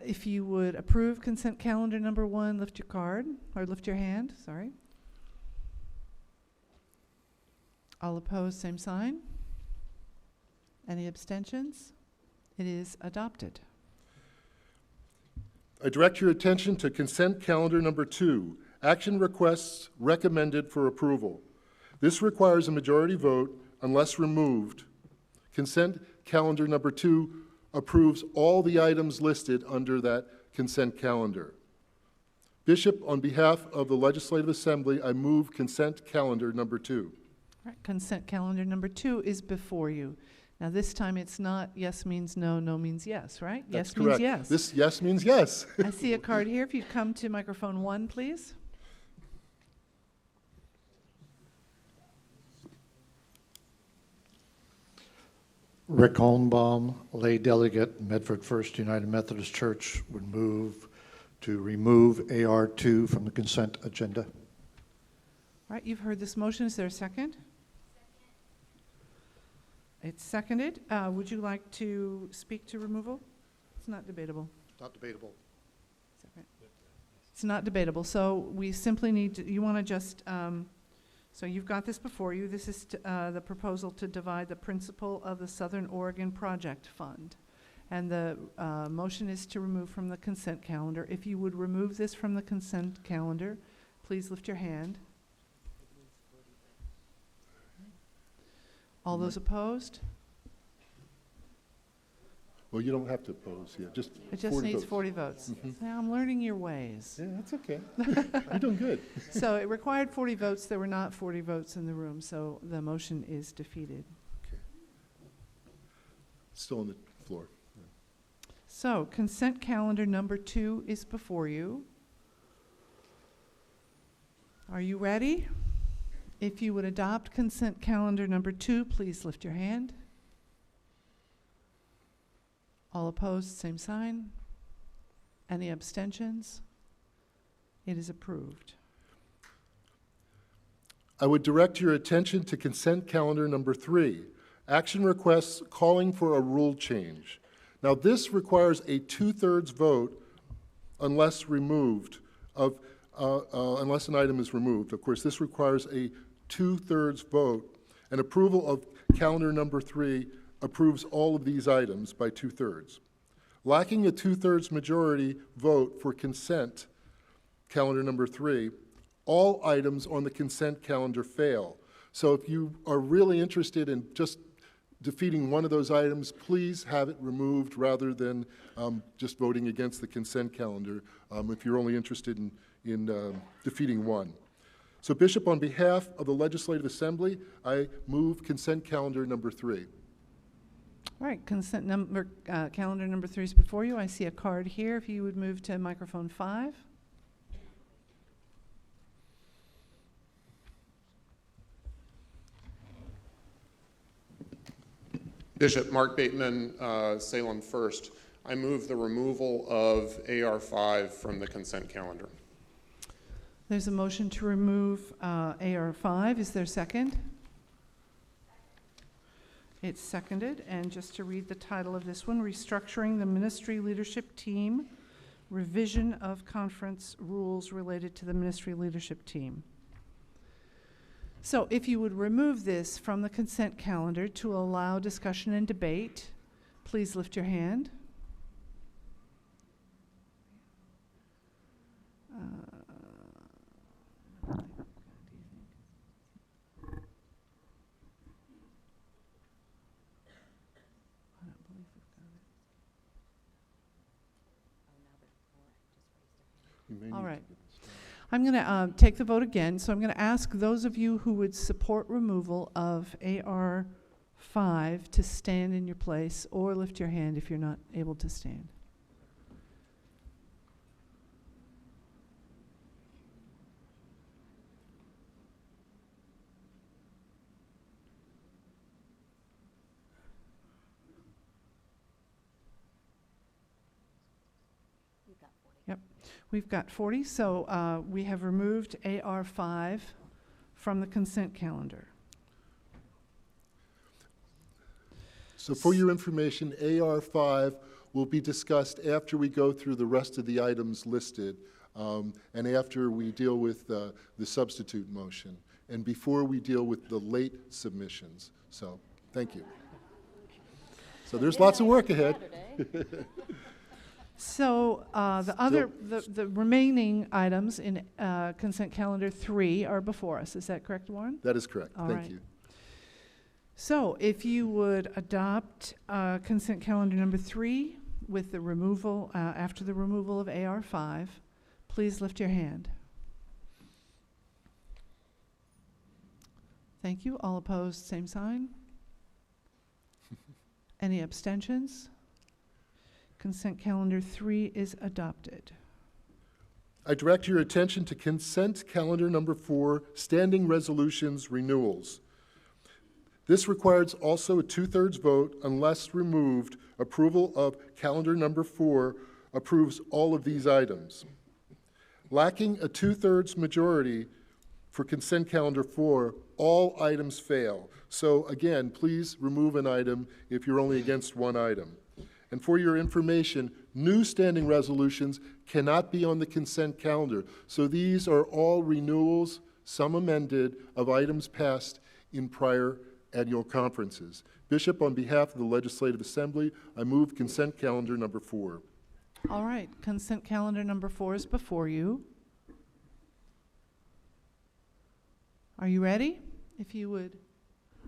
If you would approve consent calendar number 1, lift your card, or lift your hand, sorry. All opposed, same sign. Any abstentions? It is adopted. I direct your attention to consent calendar number 2, action requests recommended for approval. This requires a majority vote unless removed. Consent calendar number 2 approves all the items listed under that consent calendar. Bishop, on behalf of the Legislative Assembly, I move consent calendar number 2. All right, consent calendar number 2 is before you. Now this time it's not yes means no, no means yes, right? That's yes correct. means yes. This yes means yes. I see a card here. If you'd come to microphone 1, please. Rick Holmbaum, lay delegate, Medford First United Methodist Church, would move to remove AR2 from the consent agenda. All right, you've heard this motion. Is there a second? It's seconded. Would you like to speak to removal? It's not debatable. Not debatable. It's not debatable. So we simply need to, you want to just, so you've got this before you. This is the proposal to divide the principal of the Southern Oregon Project Fund. And the motion is to remove from the consent calendar. If you would remove this from the consent calendar, please lift your hand. All those opposed? Well, you don't have to oppose, yeah, just It just 40 needs votes. 40 votes. Mhm. Now, I'm learning your ways. Yeah, that's okay. You're doing good. So it required 40 votes. There were not 40 votes in the room, so the motion is defeated. Okay. Still on the floor. So consent calendar number 2 is before you. Are you ready? If you would adopt consent calendar number 2, please lift your hand. All opposed, same sign. Any abstentions? It is approved. I would direct your attention to consent calendar number 3, action requests calling for a rule change. Now, this requires a 2/3 vote unless removed of, unless an item is removed. Of course, this requires a 2/3 vote, and approval of calendar number 3 approves all of these items by 2/3. Lacking a 2/3 majority vote for consent calendar number 3, all items on the consent calendar fail. So if you are really interested in just defeating one of those items, please have it removed rather than just voting against the consent calendar if you're only interested in defeating one. So Bishop, on behalf of the Legislative Assembly, I move consent calendar number 3. All right, consent number, calendar number 3 is before you. I see a card here. If you would move to microphone 5. Bishop Mark Bateman, Salem First. I move the removal of AR5 from the consent calendar. There's a motion to remove AR5. Is there a second? It's seconded. And just to read the title of this one, Restructuring the Ministry Leadership Team, Revision of Conference Rules Related to the Ministry Leadership Team. So if you would remove this from the consent calendar to allow discussion and debate, please lift your hand. All right. I'm going to take the vote again. So I'm going to ask those of you who would support removal of AR 5 to stand in your place or lift your hand if you're not able to stand. Yep, we've got 40. So we have removed AR 5 from the consent calendar. So for your information, AR 5 will be discussed after we go through the rest of the items listed and after we deal with the substitute motion and before we deal with the late submissions. So thank you. So there's lots of work ahead. So the remaining items in consent calendar 3 are before us. Is that correct, Warren? That is correct. All Thank right. you. So if you would adopt consent calendar number 3 with the removal, after the removal of AR 5, please lift your hand. Thank you. All opposed, same sign. Any abstentions? Consent calendar 3 is adopted. I direct your attention to consent calendar number 4, standing resolutions renewals. This requires also a 2/3 vote unless removed. Approval of calendar number 4 approves all of these items. Lacking a 2/3 majority for consent calendar 4, all items fail. So again, please remove an item if you're only against one item. And for your information, new standing resolutions cannot be on the consent calendar. So these are all renewals, some amended, of items passed in prior annual conferences. Bishop, on behalf of the Legislative Assembly, I move consent calendar number 4. All right, consent calendar number 4 is before you. Are you ready? If you would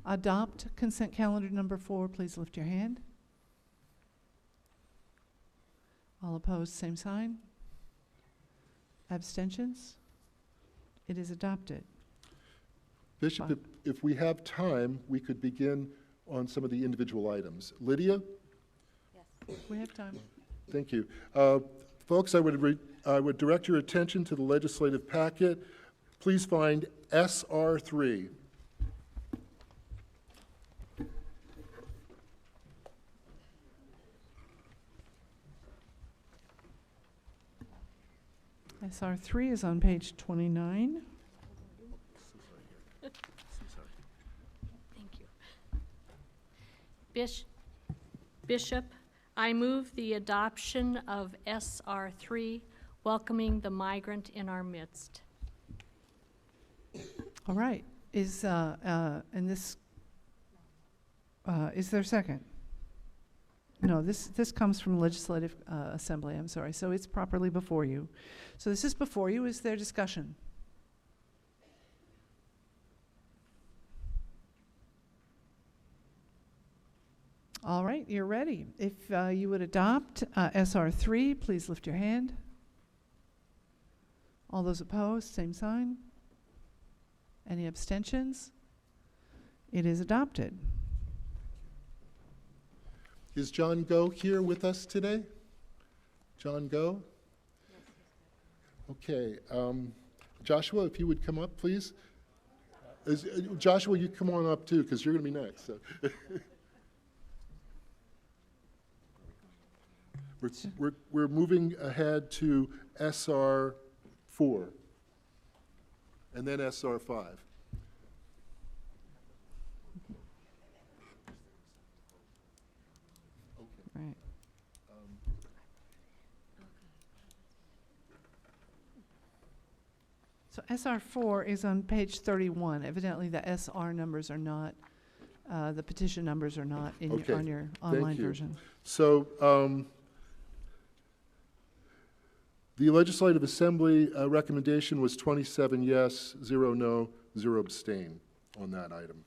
adopt consent calendar number 4, please lift your hand. All opposed, same sign. Abstentions? It is adopted. Bishop, if we have time, we could begin on some of the individual items. Lydia? Yes. We have time. Thank you. Folks, I would direct your attention to the legislative packet. Please find SR 3. SR 3 is on page 29. Thank you. Bishop, I move the adoption of SR 3, welcoming the migrant in our midst. All right. Is there a second? No, this comes from Legislative Assembly, I'm sorry. So it's properly before you. So this is before you. Is there discussion? All right, you're ready. If you would adopt SR 3, please lift your hand. All those opposed, same sign. Any abstentions? It is adopted. Is John Go here with us today? John Go? Okay. Joshua, if you would come up, please. Joshua, you come on up too, because you're going to be next. So. We're moving ahead to SR 4 and then SR 5. Right. So SR 4 is on page 31. Evidently, the SR numbers are not, the petition numbers are not in Okay. on your online Thank you. version. So the Legislative Assembly recommendation was 27 yes, 0 no, 0 abstain on that item.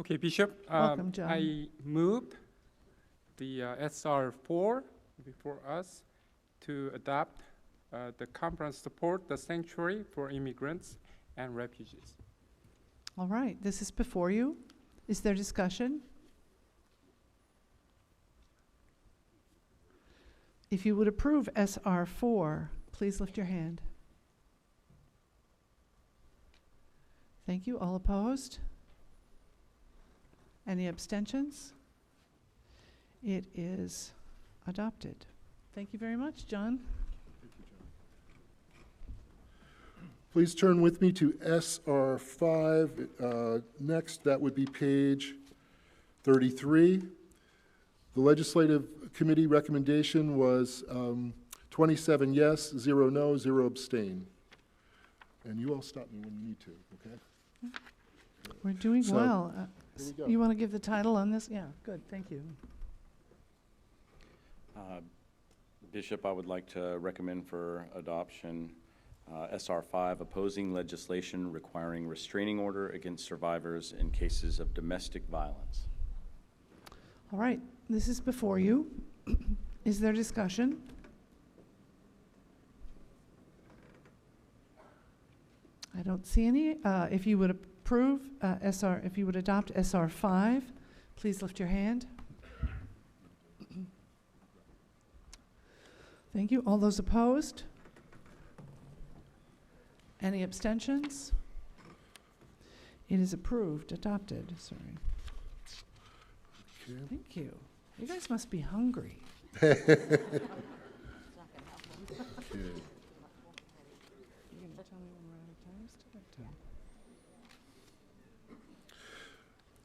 Okay, Bishop. Welcome, John. I move the SR4 before us to adopt the conference support the sanctuary for immigrants and refugees. All right, this is before you. Is there discussion? If you would approve SR4, please lift your hand. Thank you. All opposed? Any abstentions? It is adopted. Thank you very much, John. Please turn with me to SR5. Next, that would be page 33. The Legislative Committee recommendation was 27 yes, 0 no, 0 abstain. And you all stop me when you need to, okay? We're doing So, well. here we go. You want to give the title on this? Yeah, good, thank you. Bishop, I would like to recommend for adoption SR5, opposing legislation requiring restraining order against survivors in cases of domestic violence. All right, this is before you. Is there discussion? I don't see any. If you would approve if you would adopt SR5, please lift your hand. Thank you. All those opposed? Any abstentions? It is approved, adopted, sorry. Okay. Thank you. You guys must be hungry. Okay.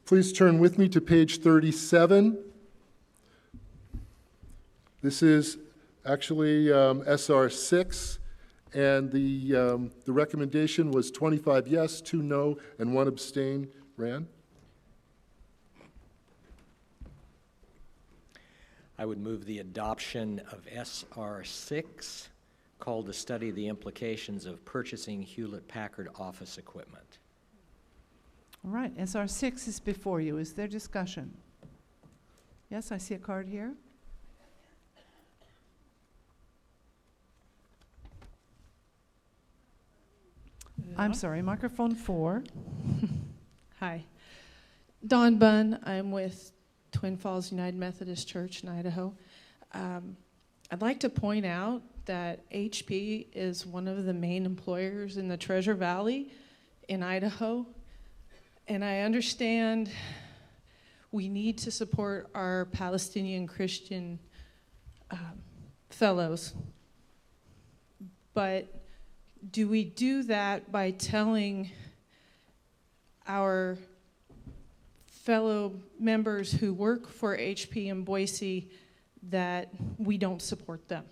Please turn with me to page 37. This is actually SR6, and the recommendation was 25 yes, 2 no, and 1 abstain. Rand? I would move the adoption of SR6, called to study the implications of purchasing Hewlett-Packard office equipment. All right, SR6 is before you. Is there discussion? Yes, I see a card here. I'm sorry, microphone 4. Hi. Dawn Bunn. I'm with Twin Falls United Methodist Church in Idaho. I'd like to point out that HP is one of the main employers in the Treasure Valley in Idaho. And I understand we need to support our Palestinian Christian fellows. But do we do that by telling our fellow members who work for HP in Boise that we don't support them?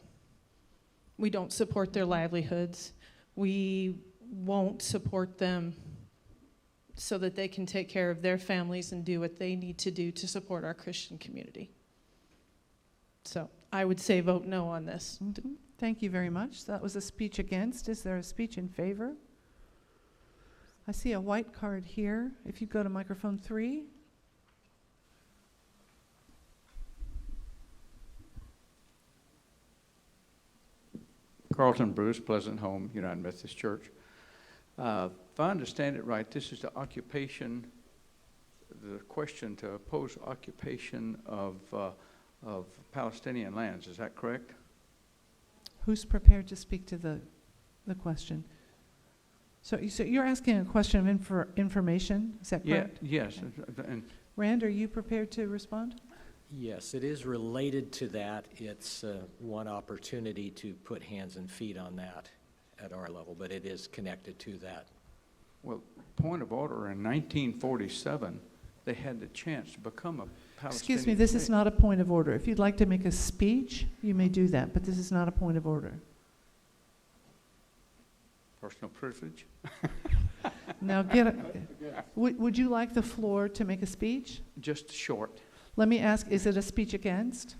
We don't support their livelihoods. We won't support them so that they can take care of their families and do what they need to do to support our Christian community. So I would say vote no on this. Mm-hmm. Thank you very much. That was a speech against. Is there a speech in favor? I see a white card here. If you go to microphone 3. Carlton Bruce, Pleasant Home, United Methodist Church. If I understand it right, this is the occupation, the question to oppose occupation of Palestinian lands. Is that correct? Who's prepared to speak to the question? So you're asking a question of information, is that correct? Yes. And Rand, are you prepared to respond? Yes, it is related to that. It's one opportunity to put hands and feet on that at our level, but it is connected to that. Well, point of order, in 1947, they had the chance to become a Palestinian Excuse me, this state. is not a point of order. If you'd like to make a speech, you may do that, but this is not a point of order. Personal privilege. Now, would you like the floor to make a speech? Just short. Let me ask, is it a speech against?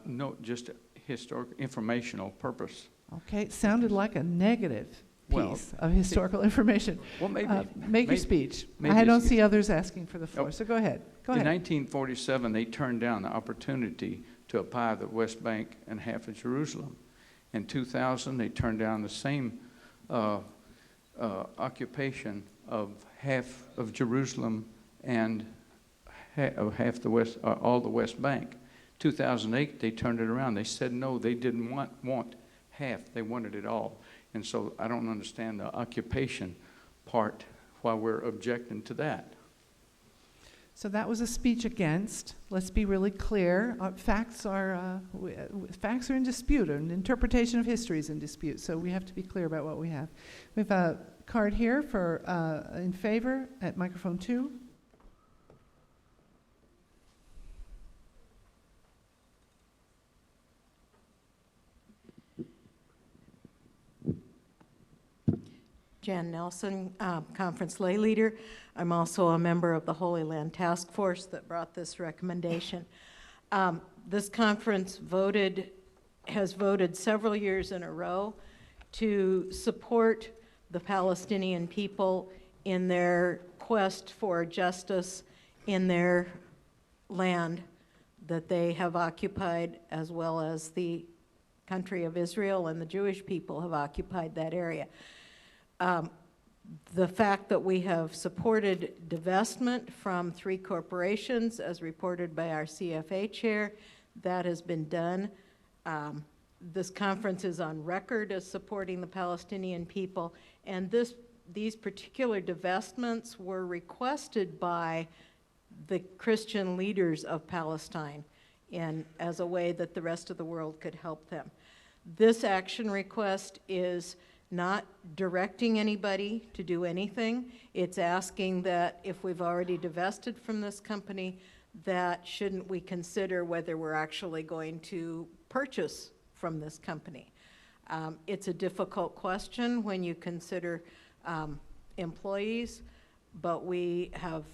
No, just historic, informational purpose. Okay, it sounded like a negative. piece of historical information. Well, maybe. Make your maybe- speech. maybe I don't it's- see others asking for the floor, Oh. so go ahead. Go In ahead. 1947, they turned down the opportunity to apply the West Bank and half of Jerusalem. In 2000, they turned down the same occupation of half of Jerusalem and half the West, all the West Bank. 2008, they turned it around. They said no, they didn't want half. They wanted it all. And so I don't understand the occupation part, why we're objecting to that. So that was a speech against. Let's be really clear. Facts are in dispute, and interpretation of history is in dispute. So we have to be clear about what we have. We have a card here for in favor at microphone 2. Jan Nelson, Conference Lay Leader. I'm also a member of the Holy Land Task Force that brought this recommendation. This conference has voted several years in a row to support the Palestinian people in their quest for justice in their land that they have occupied, as well as the country of Israel and the Jewish people have occupied that area. The fact that we have supported divestment from 3 corporations, as reported by our CFA chair, that has been done. This conference is on record as supporting the Palestinian people, and these particular divestments were requested by the Christian leaders of Palestine as a way that the rest of the world could help them. This action request is not directing anybody to do anything. It's asking that if we've already divested from this company, that shouldn't we consider whether we're actually going to purchase from this company. It's a difficult question when you consider employees, but we have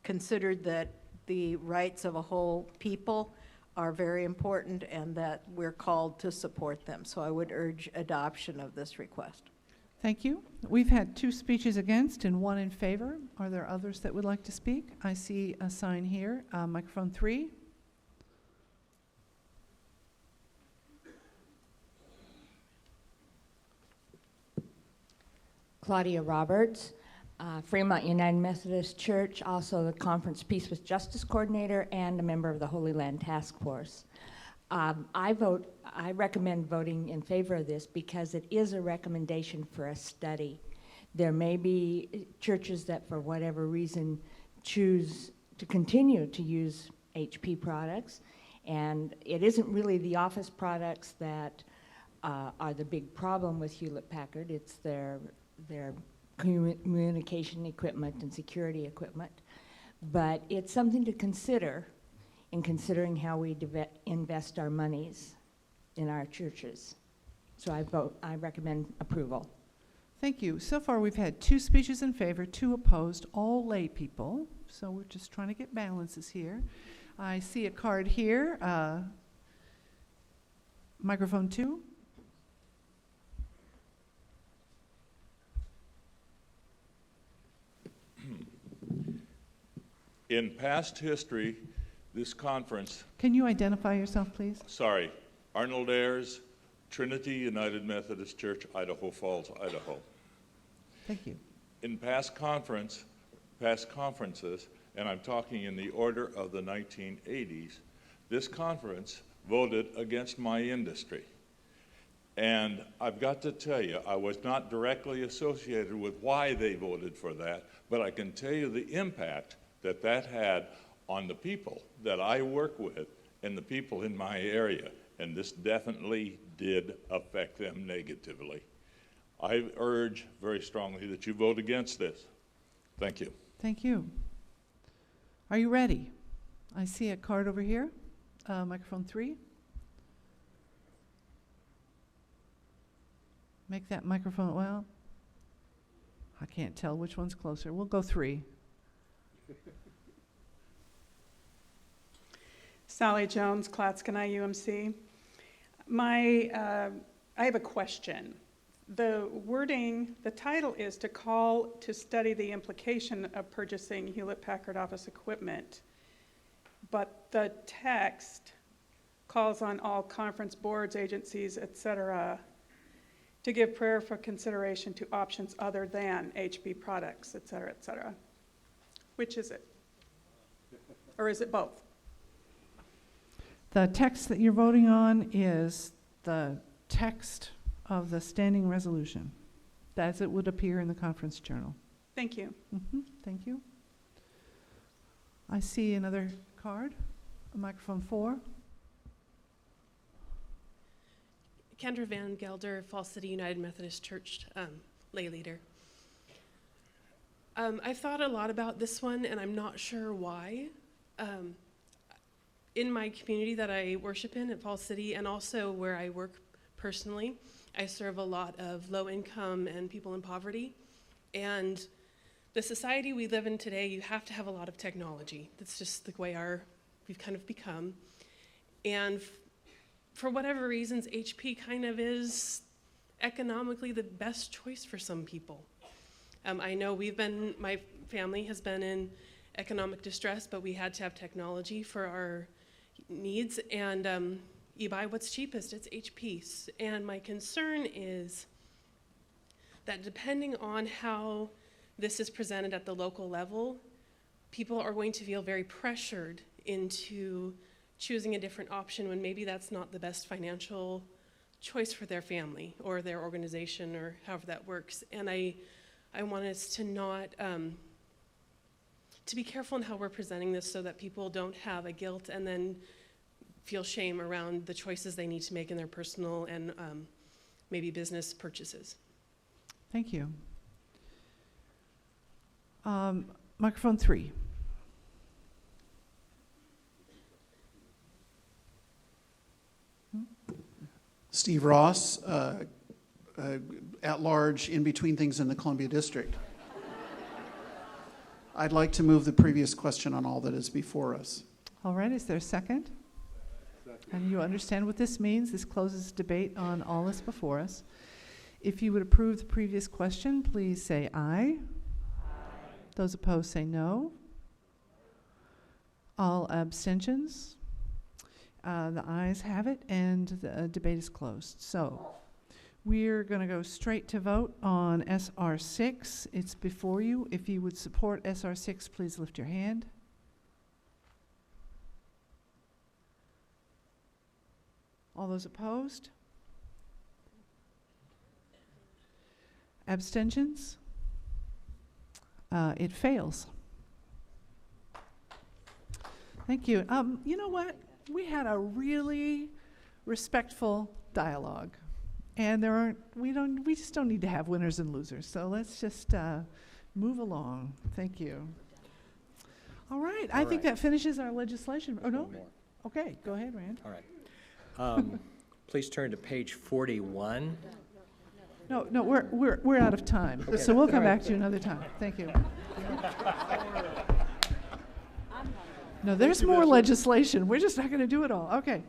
considered that the rights of a whole people are very important and that we're called to support them. So I would urge adoption of this request. Thank you. We've had 2 speeches against and 1 in favor. Are there others that would like to speak? I see a sign here, microphone 3. Claudia Roberts, Fremont United Methodist Church, also the Conference Peace with Justice Coordinator and a member of the Holy Land Task Force. I recommend voting in favor of this because it is a recommendation for a study. There may be churches that for whatever reason choose to continue to use HP products, and it isn't really the office products that are the big problem with Hewlett-Packard. It's their communication equipment and security equipment. But it's something to consider in considering how we invest our monies in our churches. So I recommend approval. Thank you. So far we've had 2 speeches in favor, 2 opposed, all lay people. So we're just trying to get balances here. I see a card here. Microphone 2. In past history, this conference, Can you identify yourself, please? Arnold Ayers, Trinity United Methodist Church, Idaho Falls, Idaho. Thank you. In past conferences, and I'm talking in the order of the 1980s, this conference voted against my industry. And I've got to tell you, I was not directly associated with why they voted for that, but I can tell you the impact that that had on the people that I work with and the people in my area, and this definitely did affect them negatively. I urge very strongly that you vote against this. Thank you. Thank you. Are you ready? I see a card over here, microphone 3. Make that microphone, well, I can't tell which one's closer. We'll go 3. Sally Jones, Clatskanie UMC. I have a question The wording, the title is to call to study the implication of purchasing Hewlett-Packard office equipment. But the text calls on all conference boards, agencies, et cetera, to give prayerful consideration to options other than HP products, et cetera, et cetera. Which is it? Or is it both? The text that you're voting on is the text of the standing resolution, as it would appear in the conference journal. Thank you. Thank you. I see another card, microphone 4. Kendra Van Gelder, Falls City United Methodist Church lay leader. I've thought a lot about this one, and I'm not sure why. In my community that I worship in at Falls City, and also where I work personally, I serve a lot of low income and people in poverty. And the society we live in today, you have to have a lot of technology. That's just the way we've kind of become. And for whatever reasons, HP kind of is economically the best choice for some people. I know my family has been in economic distress, but we had to have technology for our needs, and you buy what's cheapest, it's HP. And my concern is that depending on how this is presented at the local level, people are going to feel very pressured into choosing a different option when maybe that's not the best financial choice for their family or their organization or however that works. And I want us to not, to be careful in how we're presenting this so that people don't have a guilt and then feel shame around the choices they need to make in their personal and maybe business purchases. Thank you. Microphone 3. Steve Ross, at large, in between things in the Columbia District. I'd like to move the previous question on all that is before us. All right, is there a second? And you understand what this means. This closes debate on all that's before us. If you would approve the previous question, please say aye. Those opposed say no. All abstentions? The ayes have it, and the debate is closed. So we're going to go straight to vote on SR 6. It's before you. If you would support SR 6, please lift your hand. All those opposed? Abstentions? It fails. Thank you. You know what? We had a really respectful dialogue, and we just don't need to have winners and losers. So let's just move along. Thank you. All right. I think that finishes our legislation. Oh no. Okay. Go ahead, Rand. All right. Please turn to page 41. No, we're out of time. Okay. So we'll come back to you another time. Thank you. No, there's more legislation. We're just not going to do it all. Okay.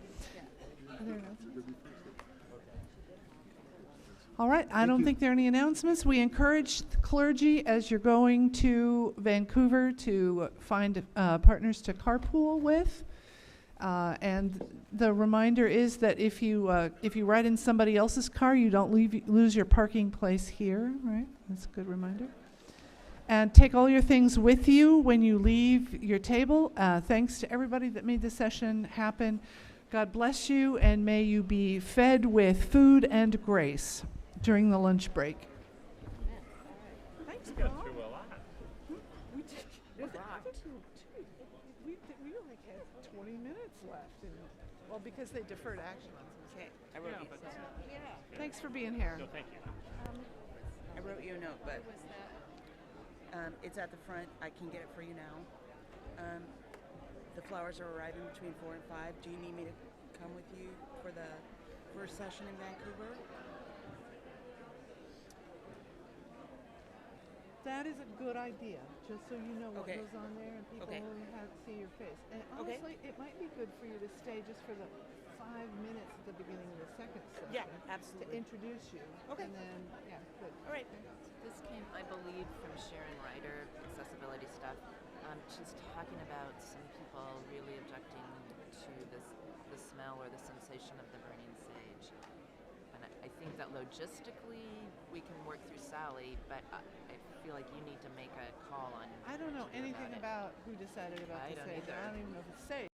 All right. I don't think there are any announcements. We encourage the clergy, as you're going to Vancouver, to find partners to carpool with. And the reminder is that if you ride in somebody else's car, you don't lose your parking place here. Right? That's a good reminder. And take all your things with you when you leave your table. Thanks to everybody that made this session happen. God bless you, and may you be fed with food and grace during the lunch break. Thanks, Bob. We did a lot. We like had 20 minutes left. Well, because they deferred action on some. Okay, I wrote you. Thanks for being here. No, thank you. I wrote you a note, but it's at the front. I can get it for you now. The flowers are arriving between 4 and 5. Do you need me to come with you for the first session in Vancouver? That is a good idea, just so you know what Okay. goes on there and people Okay. see your face. And Okay. honestly, it might be good for you to stay just for the 5 minutes at the beginning of the second session. Yeah, absolutely. To introduce you. Okay. And then, yeah, good. All right. This came, I believe, from Sharon Ryder, accessibility stuff. She's talking about some people really objecting to the smell or the sensation of the burning sage. And I think that logistically we can work through Sally, but I feel like you need to make a call on. I don't know what to do anything it. about who decided about I the don't sage. either. I don't even know if it's sage.